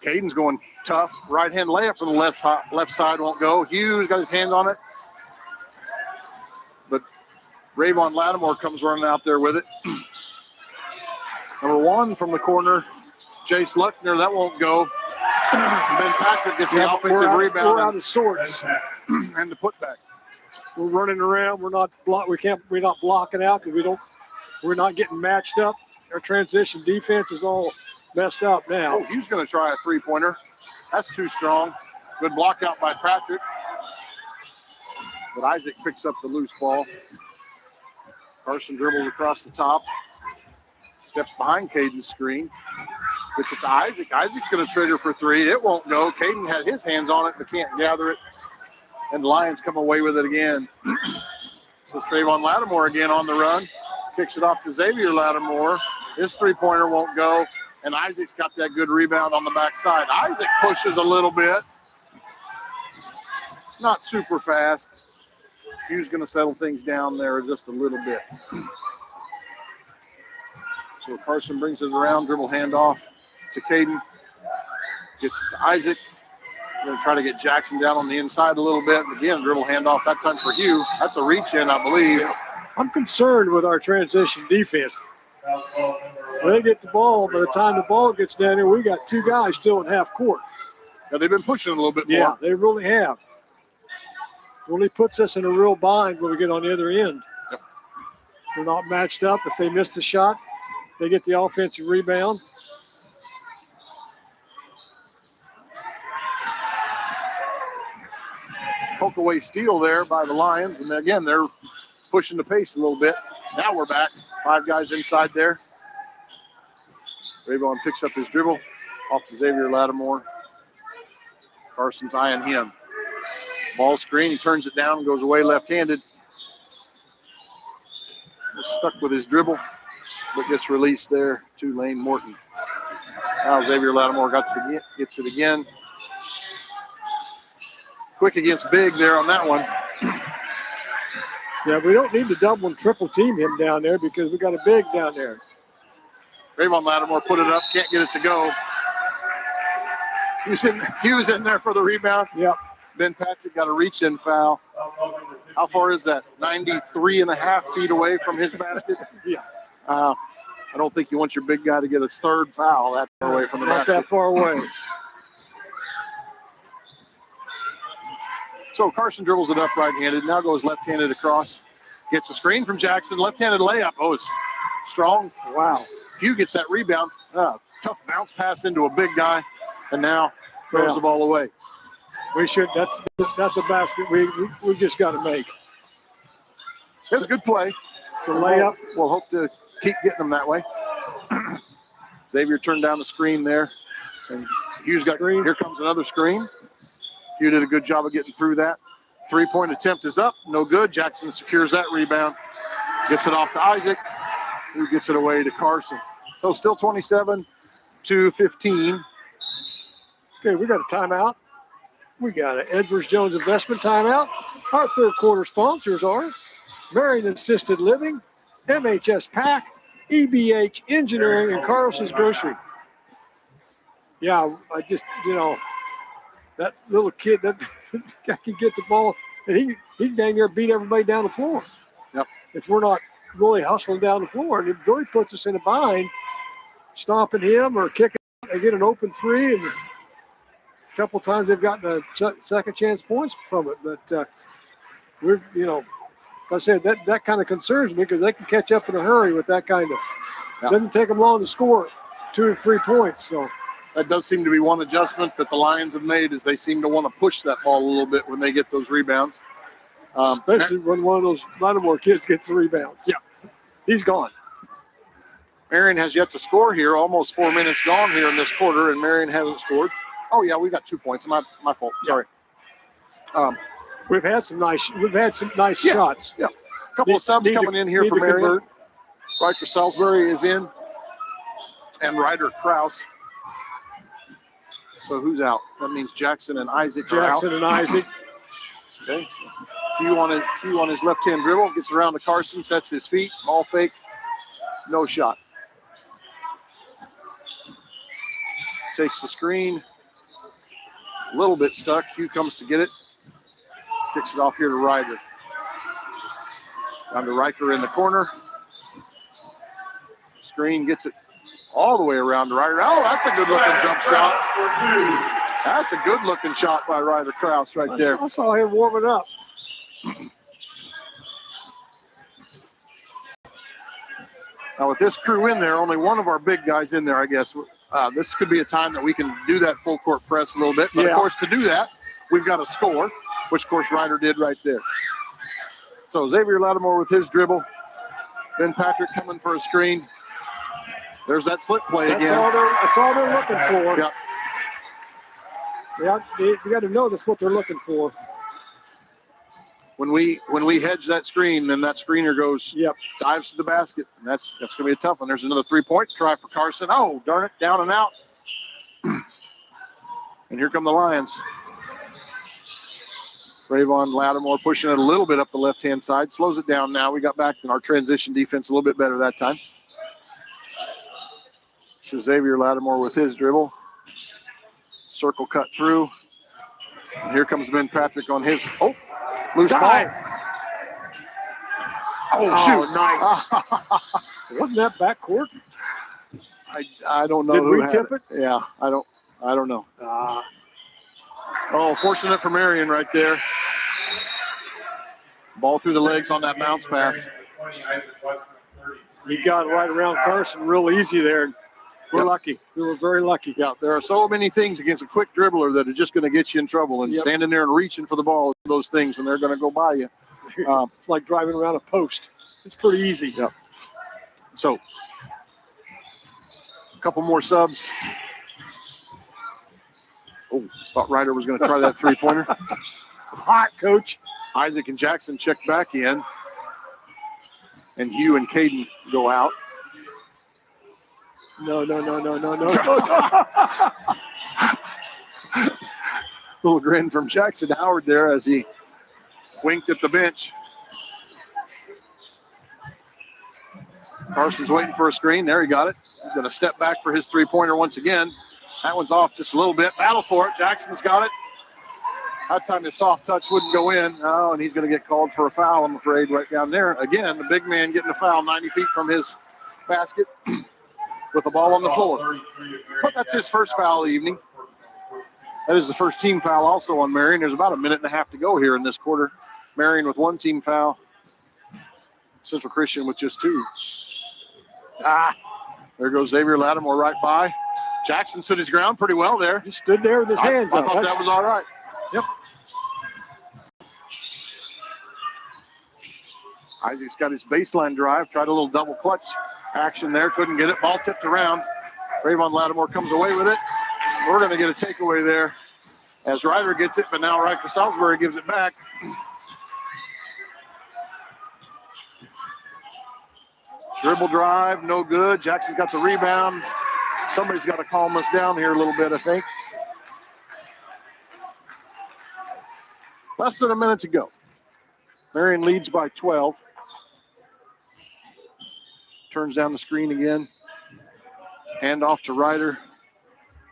Caden's going tough. Right-hand layup from the left side won't go. Hughes got his hand on it. But Rayvon Lattimore comes running out there with it. Number 1 from the corner, Jace Luckner, that won't go. And then Patrick gets the offensive rebound. We're out of sorts. And the putback. We're running around. We're not blocking out because we're not getting matched up. Our transition defense is all messed up now. Oh, he's going to try a three-pointer. That's too strong. Good block out by Patrick. But Isaac picks up the loose ball. Carson dribbles across the top. Steps behind Caden's screen. Gets it to Isaac. Isaac's going to trigger for 3. It won't go. Caden had his hands on it but can't gather it. And the Lions come away with it again. So it's Trayvon Lattimore again on the run. Kicks it off to Xavier Lattimore. His three-pointer won't go. And Isaac's got that good rebound on the backside. Isaac pushes a little bit. Not super fast. Hughes going to settle things down there just a little bit. So Carson brings it around, dribble handoff to Caden. Gets it to Isaac. Going to try to get Jackson down on the inside a little bit. Again, dribble handoff that time for Hugh. That's a reach in, I believe. I'm concerned with our transition defense. When they get the ball, by the time the ball gets down there, we got 2 guys still in half court. Yeah, they've been pushing a little bit more. Yeah, they really have. Really puts us in a real bind when we get on the other end. Yep. We're not matched up. If they miss the shot, they get the offensive rebound. Poke away steal there by the Lions. And again, they're pushing the pace a little bit. Now we're back. 5 guys inside there. Rayvon picks up his dribble off to Xavier Lattimore. Carson's eyeing him. Ball screen. He turns it down and goes away left-handed. Just stuck with his dribble, but gets released there to Lane Morton. Now Xavier Lattimore gets it again. Quick against big there on that one. Yeah, we don't need to double and triple team him down there because we got a big down there. Rayvon Lattimore put it up, can't get it to go. He was in there for the rebound. Yep. Ben Patrick got a reach-in foul. How far is that? 93.5 feet away from his basket? Yeah. I don't think you want your big guy to get a third foul that far away from the Not basket. that far away. So Carson dribbles it up right-handed, now goes left-handed across. Gets a screen from Jackson, left-handed layup. Oh, it's strong. Wow. Hugh gets that rebound. Tough bounce pass into a big guy, and now throws the ball away. We should. That's a basket we just got to make. It's a good play. It's a layup. We'll hope to keep getting them that way. Xavier turned down the screen there, and Hugh's got screen. Here comes another screen. Hugh did a good job of getting through that. Three-point attempt is up, no good. Jackson secures that rebound, gets it off to Isaac, who gets it away to Carson. So still 27-15. Okay, we got a timeout. We got an Edwards Jones Investment timeout. Our third quarter sponsors are Marion Assisted Living, MHS Pack, EBH Engineering, and Carlson's Grocery. Yeah, I just, that little kid, that guy can get the ball, and he dang near beat everybody down the floor. Yep. If we're not really hustling down the floor, and it really puts us in a bind, stomping him or kicking, they get an open three, and a couple times they've gotten a second chance points from it. But we're, like I said, that kind of concerns me because they can catch up in a hurry with that kind of. Yep. Doesn't take them long to score 2 or 3 points. So that does seem to be one adjustment that the Lions have made, is they seem to want to push that ball a little bit when they get those rebounds. Especially when one of those Lattimore kids gets the rebounds. Yeah. He's gone. Marion has yet to score here. Almost 4 minutes gone here in this quarter, and Marion hasn't scored. Oh yeah, we got 2 points. My fault. Sorry. We've had some nice shots. Yeah. A couple of subs coming in here for Marion. Riker Salisbury is in, and Ryder Krause. So who's out? That means Jackson and Isaac are out. Jackson and Isaac. Okay. Hugh on his left-hand dribble, gets around to Carson, sets his feet, ball fake, no shot. Takes the screen, a little bit stuck. Hugh comes to get it, kicks it off here to Ryder. Down to Riker in the corner. Screen gets it all the way around to Ryder. Oh, that's a good-looking jump shot. That's a good-looking shot by Ryder Krause right there. I saw him warming up. Now with this crew in there, only one of our big guys in there, I guess. This could be a time that we can do that full court press a little bit. But of course, to do that, we've got to score, which of course Ryder did right there. So Xavier Lattimore with his dribble. Ben Patrick coming for a screen. There's that slip play again. That's all they're looking for. Yep. Yeah, you got to know that's what they're looking for. When we hedge that screen, then that screener goes, dives to the basket. And that's going to be a tough one. There's another 3-point try for Carson. Oh, darn it, down and out. And here come the Lions. Rayvon Lattimore pushing it a little bit up the left-hand side. Slows it down now. We got back in our transition defense a little bit better that time. This is Xavier Lattimore with his dribble. Circle cut through. And here comes Ben Patrick on his, loose ball. Oh, shoot. Nice. Wasn't that backcourt? I don't know. Did who we had tip it? Yeah, I don't know. Fortunate for Marion right there. Ball through the legs on that bounce pass. He got right around Carson real easy there. We're lucky. We were very lucky. Yeah, there are so many things against a quick dribbler that are just going to get you in trouble. And standing there and reaching for the ball, those things when they're going to go by you. It's like driving around a post. It's pretty easy. Yep. So, a couple more subs. Oh, thought Ryder was going to try that 3-pointer. Hot, coach. Isaac and Jackson check back in. And Hugh and Caden go out. No. Little grin from Jackson Howard there as he winked at the bench. Carson's waiting for a screen. There, he got it. He's going to step back for his three-pointer once again. That one's off just a little bit. Battle for it. Jackson's got it. That time his soft touch wouldn't go in. Oh, and he's going to get called for a foul, I'm afraid, right down there. Again, the big man getting a foul 90 feet from his basket with the ball on the floor. But that's his first foul of the evening. That is the first team foul also on Marion. There's about a minute and a half to go here in this quarter. Marion with one team foul. Central Christian with just two. There goes Xavier Lattimore right by. Jackson stood his ground pretty well there. He stood there with his hands up. I thought that was all right. Yep. Isaac's got his baseline drive. Tried a little double clutch action there. Couldn't get it. Ball tipped around. Rayvon Lattimore comes away with it. We're going to get a takeaway there as Ryder gets it, but now Riker Salisbury gives it back. Dribble drive, no good. Jackson's got the rebound. Somebody's got to calm us down here a little bit, I think. Less than a minute to go. Marion leads by 12. Turns down the screen again. Hand off to Ryder.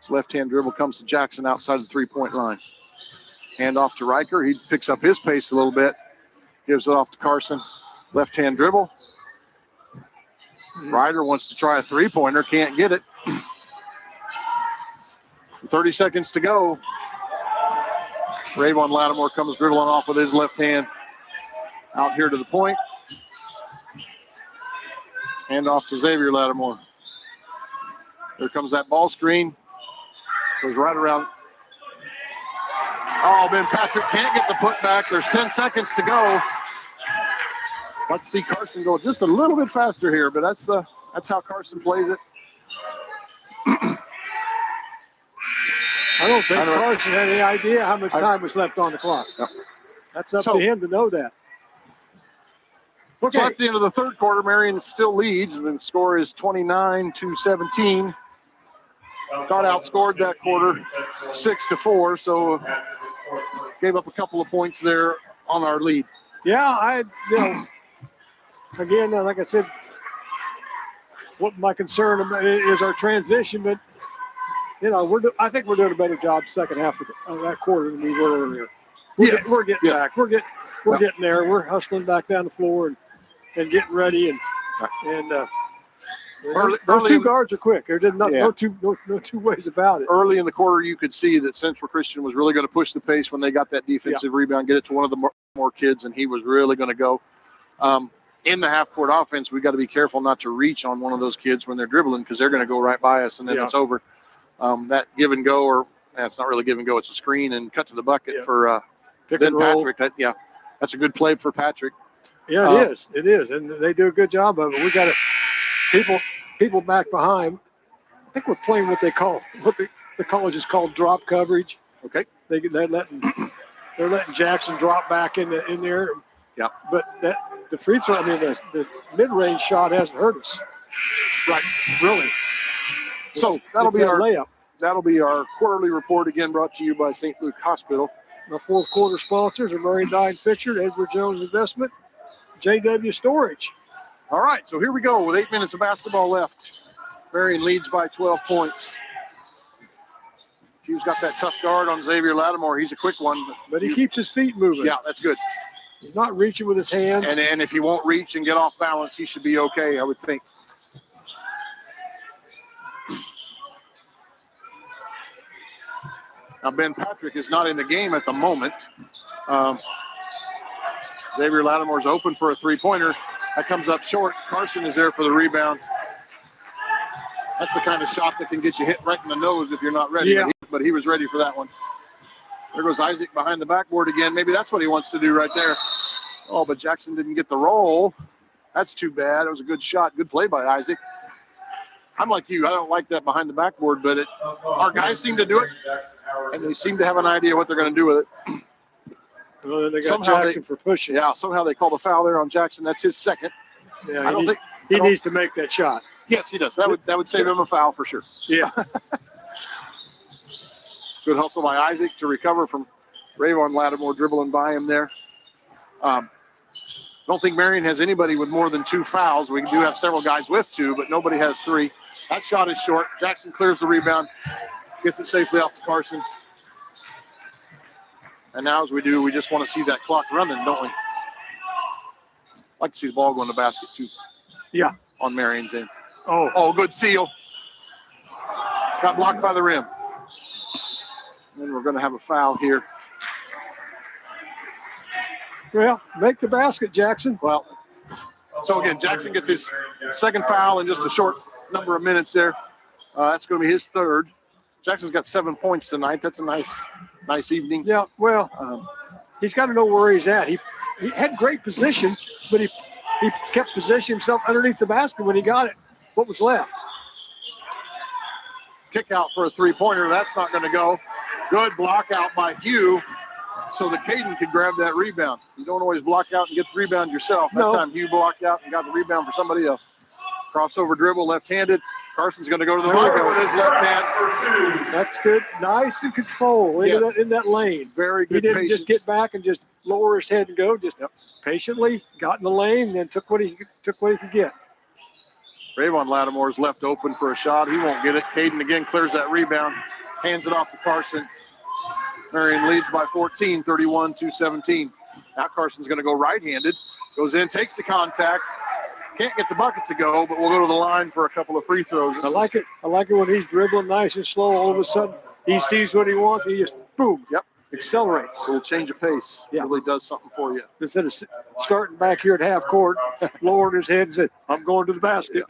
His left-hand dribble comes to Jackson outside the three-point line. Hand off to Riker. He picks up his pace a little bit. Gives it off to Carson. Left-hand dribble. Ryder wants to try a three-pointer. Can't get it. 30 seconds to go. Rayvon Lattimore comes dribbling off with his left hand. Out here to the point. Hand off to Xavier Lattimore. Here comes that ball screen. Goes right around. Oh, Ben Patrick can't get the putback. There's 10 seconds to go. Like to see Carson go just a little bit faster here, but that's how Carson plays it. I don't think Carson had any idea how much time was left on the clock. Yep. That's up to him to know that. Okay. So that's the end of the third quarter. Marion still leads, and the score is 29-17. Got outscored that quarter 6-4, so gave up a couple of points there on our lead. Yeah, again, like I said, what my concern is our transition, but I think we're doing a better job second half of that quarter than we were earlier. We're getting back. We're getting there. We're hustling back down the floor and getting ready those two guards are quick. There's no two ways about it. Early in the quarter, you could see that Central Christian was really going to push the pace when they got that defensive rebound, get it to one of the more kids, and he was really going to go. In the half-court offense, we got to be careful not to reach on one of those kids when they're dribbling because they're going to go right by us, and then it's over. That give and go, or it's not really give and go, it's a screen and cut to the bucket for Ben Patrick. That's a good play for Patrick. Yeah, it is, and they do a good job of it. We got people back behind. I think we're playing what the college is called drop coverage. Okay, they're letting Jackson drop back in there. Yeah, but the free throw, the mid-range shot hasn't hurt us. Right, really. So that'll be our quarterly report again, brought to you by St. Luke Hospital. Our fourth quarter sponsors are Marion Dye & Fixture, Edward Jones Investment, JW Storage. All right, so here we go with 8 minutes of basketball left. Marion leads by 12 points. Hugh's got that tough guard on Xavier Lattimore. He's a quick one, but he keeps his feet moving. Yeah, that's good. He's not reaching with his hands. And if he won't reach and get off balance, he should be okay, I would think. Now, Ben Patrick is not in the game at the moment. Xavier Lattimore's open for a three-pointer. That comes up short. Carson is there for the rebound. That's the kind of shot that can get you hit right in the nose if you're not ready. Yeah. But he was ready for that one. There goes Isaac behind the backboard again. Maybe that's what he wants to do right there. Oh, but Jackson didn't get the roll. That's too bad. It was a good shot. Good play by Isaac. I'm like you. I don't like that behind the backboard, but our guys seem to do it, and they seem to have an idea what they're going to do with it. Well, then they got Jackson for pushing. Yeah, somehow they called a foul there on Jackson. That's his second. Yeah, he needs to make that shot. Yes, he does. That would save him a foul for sure. Yeah. Good hustle by Isaac to recover from Rayvon Lattimore dribbling by him there. don't think Marion has anybody with more than 2 fouls. We do have several guys with 2, but nobody has 3. That shot is short. Jackson clears the rebound, gets it safely off to Carson. And now as we do, we just want to see that clock running, don't we? Like to see the ball go in the basket too. Yeah. On Marion's end. Oh, Good seal. Got blocked by the rim. And we're going to have a foul here. well, make the basket, Jackson. Well, so again, Jackson gets his second foul in just a short number of minutes there. That's going to be his third. Jackson's got 7 points tonight. That's a nice evening. Yeah, well, he's got to know where he's at. He had great position, but he kept positioning himself underneath the basket when he got it. What was left? Kick out for a 3-pointer. That's not going to go. Good block out by Hugh so that Caden could grab that rebound. You don't always block out and get the rebound yourself. No. That time Hugh blocked out and got the rebound for somebody else. Crossover dribble, left-handed. Carson's going to go to the bucket with his left hand. That's good. Nice and control in that lane. Very good. He didn't patience. just get back and just lower his head and go. Just patiently got in the lane, and then took what he could get. Rayvon Lattimore's left open for a shot. He won't get it. Caden again clears that rebound, hands it off to Carson. Marion leads by 14, 31-17. Now Carson's going to go right-handed. Goes in, takes the contact. Can't get the bucket to go, but we'll go to the line for a couple of free throws. I like it when he's dribbling nice and slow. All of a sudden, he sees what he wants. He just, boom, accelerates. A little change of pace. Yeah. Really does something for you. Instead of starting back here at half court, lowering his head and said, I'm going to the basket.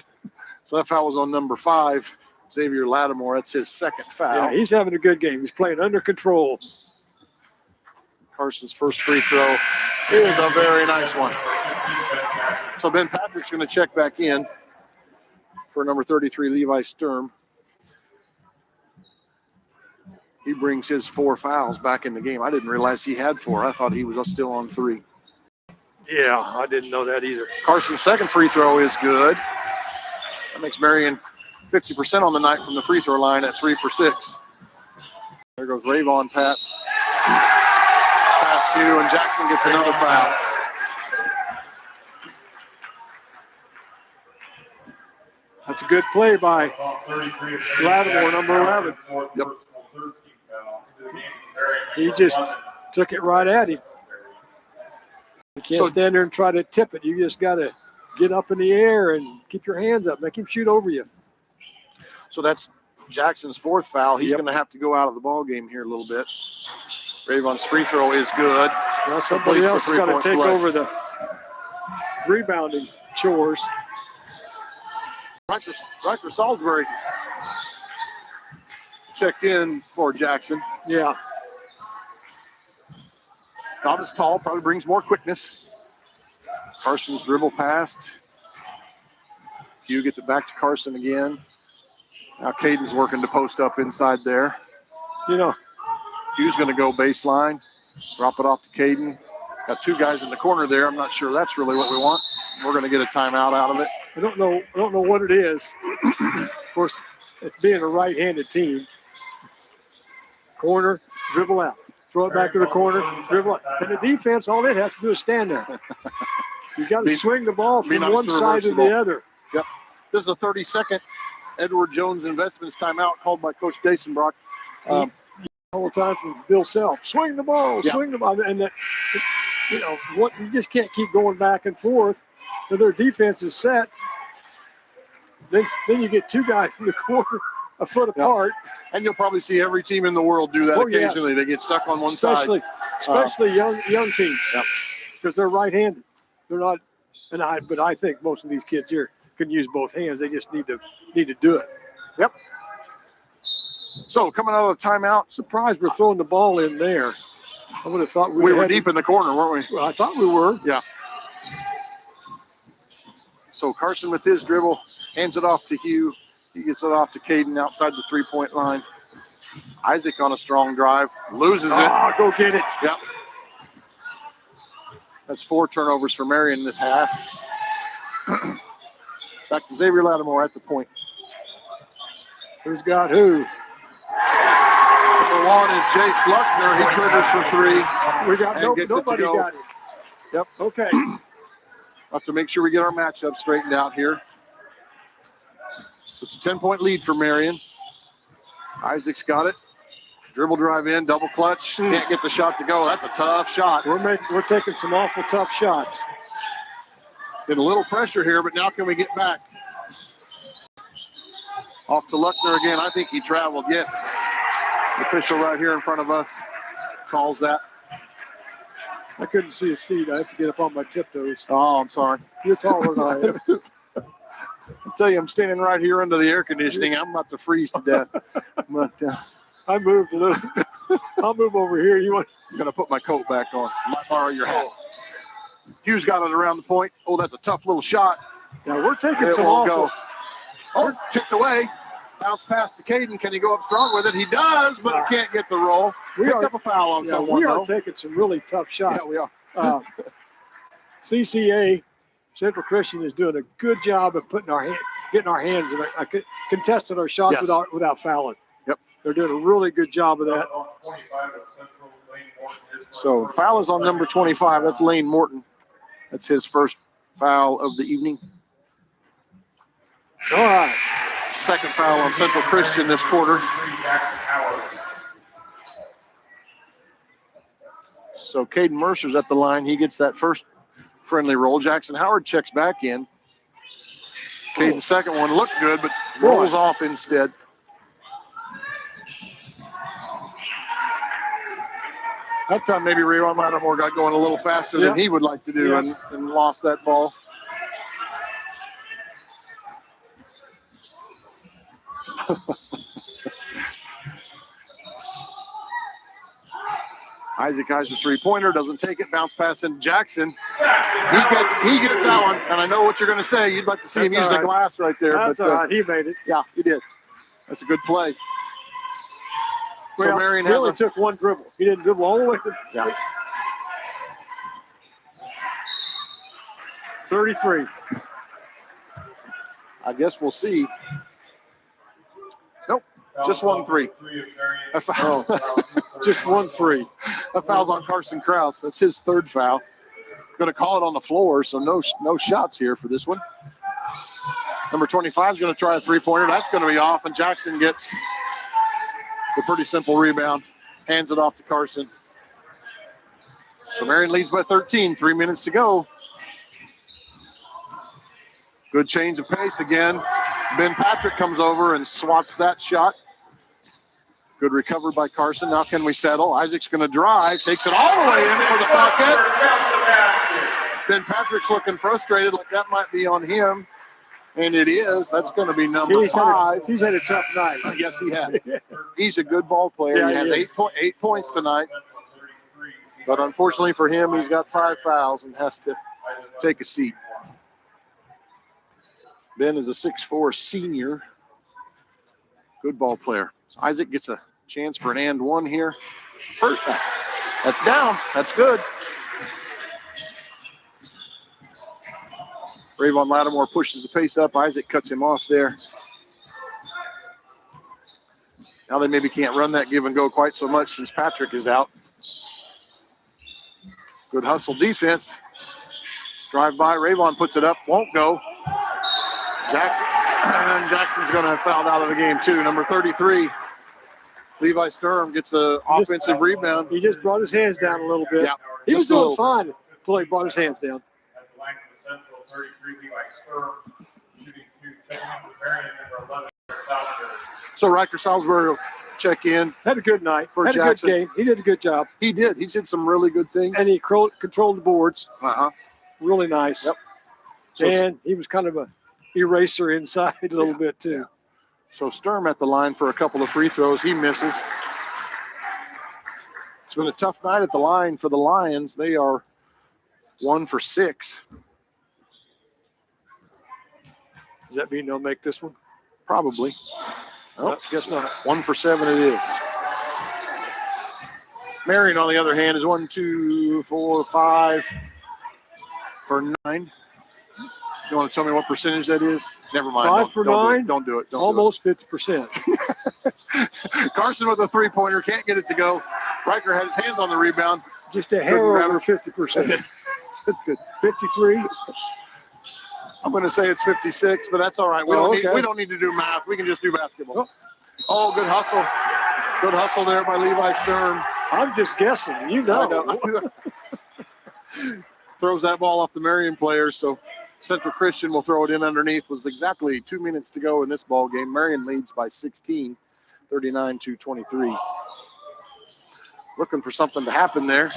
So that foul was on number 5, Xavier Lattimore. That's his second foul. Yeah, he's having a good game. He's playing under control. Carson's first free throw is a very nice one. So Ben Patrick's going to check back in for number 33, Levi Sturm. He brings his 4 fouls back in the game. I didn't realize he had 4. I thought he was still on 3. Yeah, I didn't know that either. Carson's second free throw is good. That makes Marion 50% on the night from the free throw line at 3 for 6. There goes Rayvon pass. Pass to, and Jackson gets another foul. That's a good play by Lattimore, number 11. Yep. He just took it right at him. You can't stand there and try to tip it. You just got to get up in the air and keep your hands up. Make him shoot over you. So that's Jackson's 4th foul. He's going to have to go out of the ball game here a little bit. Rayvon's free throw is good. Well, somebody else has got to take over the rebounding chores. Riker Salisbury checked in for Jackson. Yeah. Not as tall, probably brings more quickness. Carson's dribble passed. Hugh gets it back to Carson again. Now Caden's working to post up inside there. You know, Hugh's going to go baseline, drop it off to Caden. Got 2 guys in the corner there. I'm not sure that's really what we want. We're going to get a timeout out of it. I don't know what it is. Of course, it's being a right-handed team. Corner, dribble out. Throw it back to the corner, dribble out. And the defense, all it has to do is stand there. You got to swing the ball from nice one side to the other. Yep. This is a 32nd Edward Jones Investments timeout called by Coach Dasenbrock. All the time from Bill Self. Swing the ball, swing the ball. And, you just can't keep going back and forth. If their defense is set, then you get 2 guys in the corner a foot apart. And you'll probably see every team in the world do that occasionally. Yes. They get stuck on one side. Especially young teams. Because they're right-handed. They're not, but I think most of these kids here can use both hands. They just need to do it. Yep. So coming out of the timeout, surprised we're throwing the ball in there. I would have thought we were deep in the corner, weren't we? Well, I thought we were. Yeah. So Carson with his dribble, hands it off to Hugh. He gets it off to Caden outside the 3-point line. Isaac on a strong drive, loses it. Oh, go get it. Yep. That's 4 turnovers for Marion this half. Back to Xavier Lattimore at the point. Who's got who? Number 1 is Jay Sluckner. He triggers for 3. We got nobody got it. Yep. Okay. We'll have to make sure we get our matchup straightened out here. So it's a 10-point lead for Marion. Isaac's got it. Dribble drive in, double clutch. Can't get the shot to go. That's a tough shot. We're taking some awful tough shots. Get a little pressure here, but now can we get back? Off to Luckner again. I think he traveled. Yes. The official right here in front of us calls that. I couldn't see his feet. I have to get up on my tiptoes. Oh, I'm sorry. You're taller than I am. I tell you, I'm standing right here under the air conditioning. I'm about to freeze to death. But I moved a little. I'll move over here. You want? I'm going to put my coat back on. I might borrow your hat. Hughes got it around the point. Oh, that's a tough little shot. Now we're taking It some won't awful. go. Oh, tipped away. Bounce past to Caden. Can he go up strong with it? He does, but he can't get the roll. We picked up a foul on someone, we are though. taking some really tough shots. Yeah, we are. CCA, Central Christian, is doing a good job of getting our hands in contesting our shots Yes. without fouling. Yep. They're doing a really good job of that. So foul is on number 25. That's Lane Morton. That's his first foul of the evening. All right. Second foul on Central Christian this quarter. So Caden Mercer's at the line. He gets that first friendly roll. Jackson Howard checks back in. Caden's second one looked good, but rolls off instead. That time maybe Rayon Lattimore got going a little faster than he would like to do and lost that ball. Isaac has a three-pointer, doesn't take it, bounce pass into Jackson. He gets that one, and I know what you're going to say. You'd like to see him use the glass right there. That's all right. He made it. Yeah, he did. That's a good play. Well, So Marion he only took one dribble. He didn't dribble all the way. 33. I guess we'll see. Nope, just 1-3. A foul. Just 1-3. A foul's on Carson Krause. That's his third foul. Going to call it on the floor, so no shots here for this one. Number 25 is going to try a three-pointer. That's going to be off, and Jackson gets the pretty simple rebound. Hands it off to Carson. So Marion leads by 13. 3 minutes to go. Good change of pace again. Ben Patrick comes over and swats that shot. Good recovery by Carson. Now can we settle? Isaac's going to drive. Takes it all the way in for the bucket. Ben Patrick's looking frustrated, like that might be on him. And it is. That's going to be number 5. He's had a tough night. Yes, he has. He's a good ball player. Yeah, he has 8 points tonight. But unfortunately for him, he's got 5 fouls and has to take a seat. Ben is a 6'4" senior. Good ball player. So Isaac gets a chance for an and one here. That's down. That's good. Rayvon Lattimore pushes the pace up. Isaac cuts him off there. Now they maybe can't run that give and go quite so much since Patrick is out. Good hustle defense. Drive by. Rayvon puts it up. Won't go. Jackson's going to have fouled out of the game too. Number 33, Levi Sturm gets the offensive rebound. He just brought his hands down a little bit. Yeah, he was doing fine until he brought his hands down. At the line for the Central, 33, Levi Sturm, shooting 2, checking in for Marion, number 11, Salisbury. So Riker Salisbury will check in. Had a good night. For Had Jackson. a good game. He did a good job. He did. He did some really good things. And he controlled the boards. Really nice. Yep. And he was kind of a eraser inside a little bit too. So Sturm at the line for a couple of free throws. He misses. It's been a tough night at the line for the Lions. They are 1 for 6. Does that mean they'll make this one? Probably. No, guess not. 1 for 7 it is. Marion, on the other hand, is 1, 2, 4, 5 for 9. You want to tell me what percentage that is? Never mind. 5 for 9? Don't do it. Almost 50%. Carson with a three-pointer. Can't get it to go. Riker had his hands on the rebound. Just a hair over 50%. That's good. 53. I'm going to say it's 56, but that's all right. We don't need to do math. We can just do basketball. Oh, good hustle. Good hustle there by Levi Sturm. I'm just guessing. You know. Throws that ball off the Marion player, so Central Christian will throw it in underneath. With exactly 2 minutes to go in this ball game. Marion leads by 16, 39-23. Looking for something to happen there.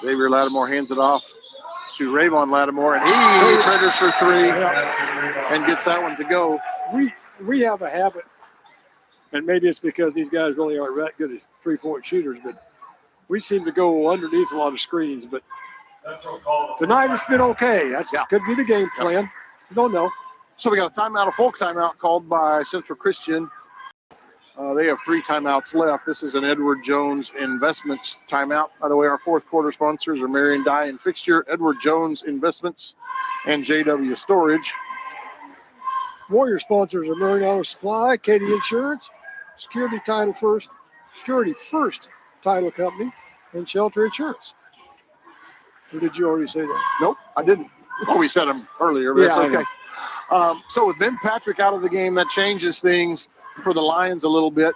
Xavier Lattimore hands it off to Rayvon Lattimore, and he triggers for three and gets that one to go. We have a habit, and maybe it's because these guys really aren't that good as three-point shooters, but we seem to go underneath a lot of screens. But tonight it's been okay. That could be the game plan. Don't know. So we got a timeout, a full timeout called by Central Christian. They have 3 timeouts left. This is an Edward Jones Investments timeout. By the way, our fourth quarter sponsors are Marion Dye and Fixture, Edward Jones Investments, and JW Storage. Warrior sponsors are Marion Auto Supply, Katie Insurance, Security First Title Company, and Shelter Insurance. Or did you already say that? Nope, I didn't. Oh, we said them earlier, but Yeah, that's okay. So with Ben Patrick out of the game, that changes things for the Lions a little bit.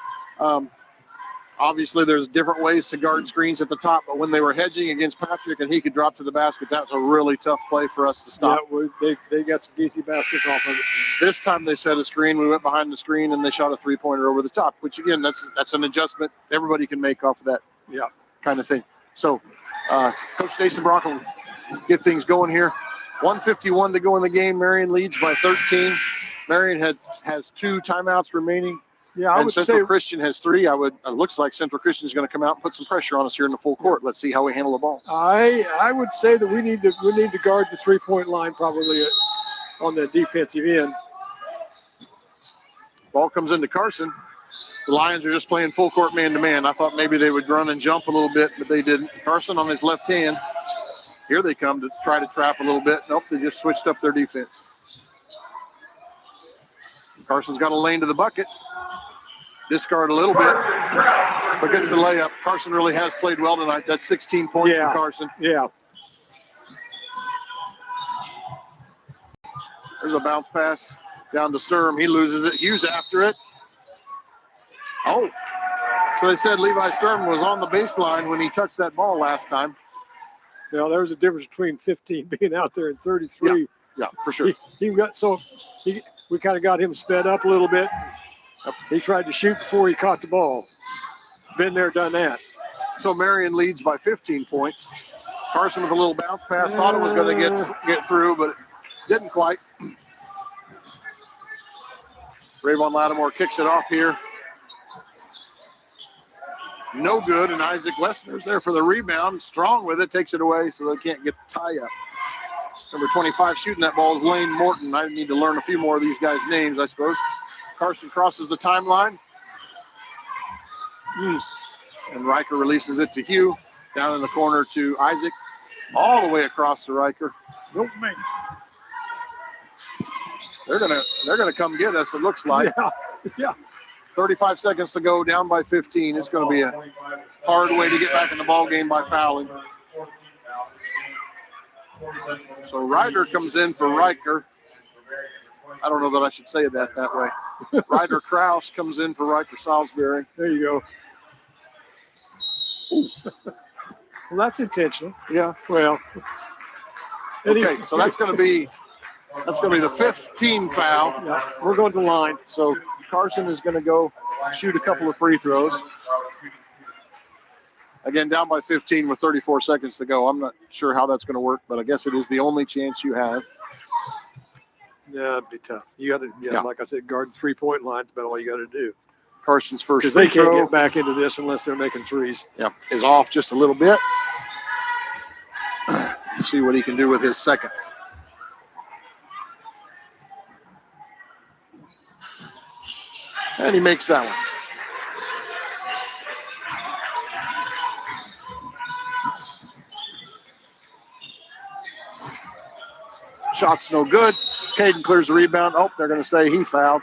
Obviously, there's different ways to guard screens at the top, but when they were hedging against Patrick and he could drop to the basket, that was a really tough play for us to stop. Yeah, they got some easy baskets off of it. This time they set a screen. We went behind the screen and they shot a three-pointer over the top, which again, that's an adjustment everybody can make off of that kind of thing. So Coach Jason Brock will get things going here. 1:51 to go in the game. Marion leads by 13. Marion has 2 timeouts remaining. Yeah, I and would Central say Christian has 3. It looks like Central Christian is going to come out and put some pressure on us here in the full court. Let's see how we handle the ball. I would say that we need to guard the 3-point line probably on the defensive end. Ball comes into Carson. The Lions are just playing full court man-to-man. I thought maybe they would run and jump a little bit, but they didn't. Carson on his left hand. Here they come to try to trap a little bit. Nope, they just switched up their defense. Carson's got a lane to the bucket. Discard a little bit, but gets the layup. Carson really has played well tonight. That's 16 points for Carson. Yeah. There's a bounce pass down to Sturm. He loses it. Hughes after it. Oh, so they said Levi Sturm was on the baseline when he touched that ball last time. Yeah, there's a difference between 15 being out there and 33. Yeah, for sure. We kind of got him sped up a little bit. He tried to shoot before he caught the ball. Been there, done that. So Marion leads by 15 points. Carson with a little bounce pass. Thought it was going to get through, but didn't quite. Rayvon Lattimore kicks it off here. No good, and Isaac Westner's there for the rebound. Strong with it, takes it away so they can't get the tie up. Number 25 shooting that ball is Lane Morton. I need to learn a few more of these guys' names, I suppose. Carson crosses the timeline. And Riker releases it to Hugh. Down in the corner to Isaac. All the way across to Riker. Nope, man. They're gonna come get us, it looks like. Yeah. 35 seconds to go, down by 15. It's going to be a hard way to get back in the ball game by fouling. So Ryder comes in for Riker. I don't know that I should say that way. Ryder Krause comes in for Riker Salisbury. There you go. Well, that's intentional. Yeah. Well. Okay, so that's going to be the 5th team foul. Yeah, we're going to the line. So Carson is going to go shoot a couple of free throws. Again, down by 15 with 34 seconds to go. I'm not sure how that's going to work, but I guess it is the only chance you have. Yeah, it'd be tough. You got to, like I said, guard the 3-point line. That's about all you got to do. Carson's first because free they can't throw. get back into this unless they're making threes. Yep, is off just a little bit. Let's see what he can do with his second. And he makes that one. Shot's no good. Caden clears the rebound. Oh, they're going to say he fouled.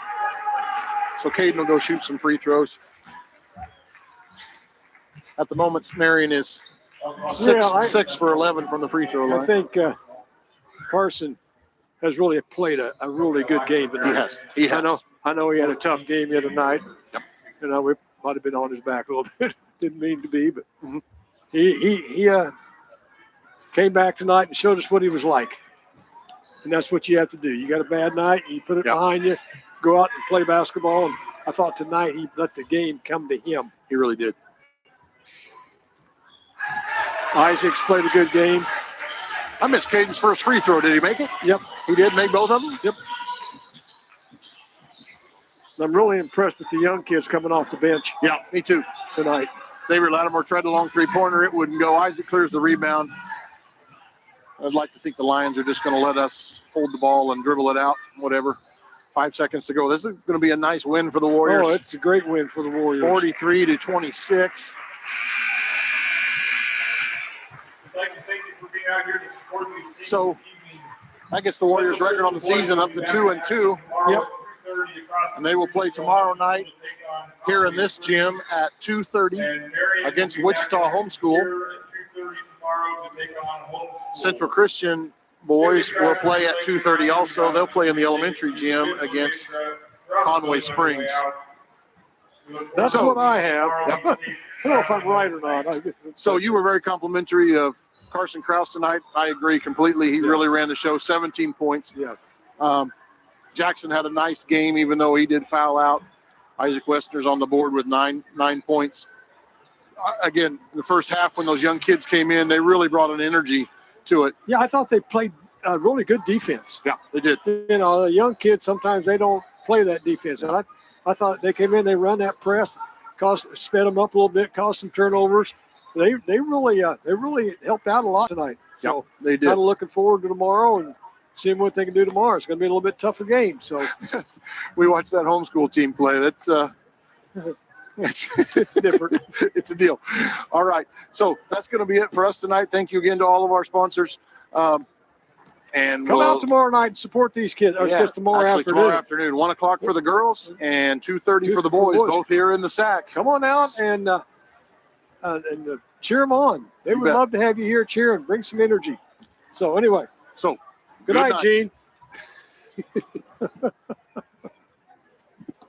So Caden will go shoot some free throws. At the moment, Marion is six for 11 from the free throw line. I think Carson has really played a really good game tonight. He has. I know he had a tough game the other night. Yep. You know, we might have been on his back a little bit. Didn't mean to be, but he came back tonight and showed us what he was like. And that's what you have to do. You got a bad night, you put it behind you, go out and play basketball. And I thought tonight he let the game come to him. He really did. Isaac's played a good game. I missed Caden's first free throw. Did he make it? Yep. He did make both of them? Yep. I'm really impressed with the young kids coming off the bench. Yeah, me too. Tonight. Xavier Lattimore tried the long three-pointer. It wouldn't go. Isaac clears the rebound. I'd like to think the Lions are just going to let us hold the ball and dribble it out, whatever. 5 seconds to go. This is going to be a nice win for the Warriors. Oh, it's a great win for the Warriors. 43-26. Thank you for being out here to support these teams. So that gets the Warriors record on the season up to 2-2. Yep. And they will play tomorrow night here in this gym at 2:30 against Wichita Homeschool. Central Christian boys will play at 2:30 also. They'll play in the elementary gym against Conway Springs. That's what I have. I don't know if I'm right or not. So you were very complimentary of Carson Krause tonight. I agree completely. He really ran the show, 17 points. Yeah. Jackson had a nice game, even though he did foul out. Isaac Westner's on the board with nine points. Again, in the first half, when those young kids came in, they really brought an energy to it. Yeah, I thought they played really good defense. Yeah, they did. You know, the young kids, sometimes they don't play that defense. And I thought they came in, they run that press, sped them up a little bit, caused some turnovers. They really helped out a lot tonight. So they did. Kind of looking forward to tomorrow and seeing what they can do tomorrow. It's going to be a little bit tougher game. So we watched that homeschool team play. That's it's different. It's a deal. All right. So that's going to be it for us tonight. Thank you again to all of our sponsors. And come out tomorrow night and support these kids. Just tomorrow afternoon. 1 o'clock for the girls and 2:30 for the boys, both here in the SAC. Come on out and cheer them on. They would love to have you here cheering. Bring some energy. So anyway. So good night, Gene.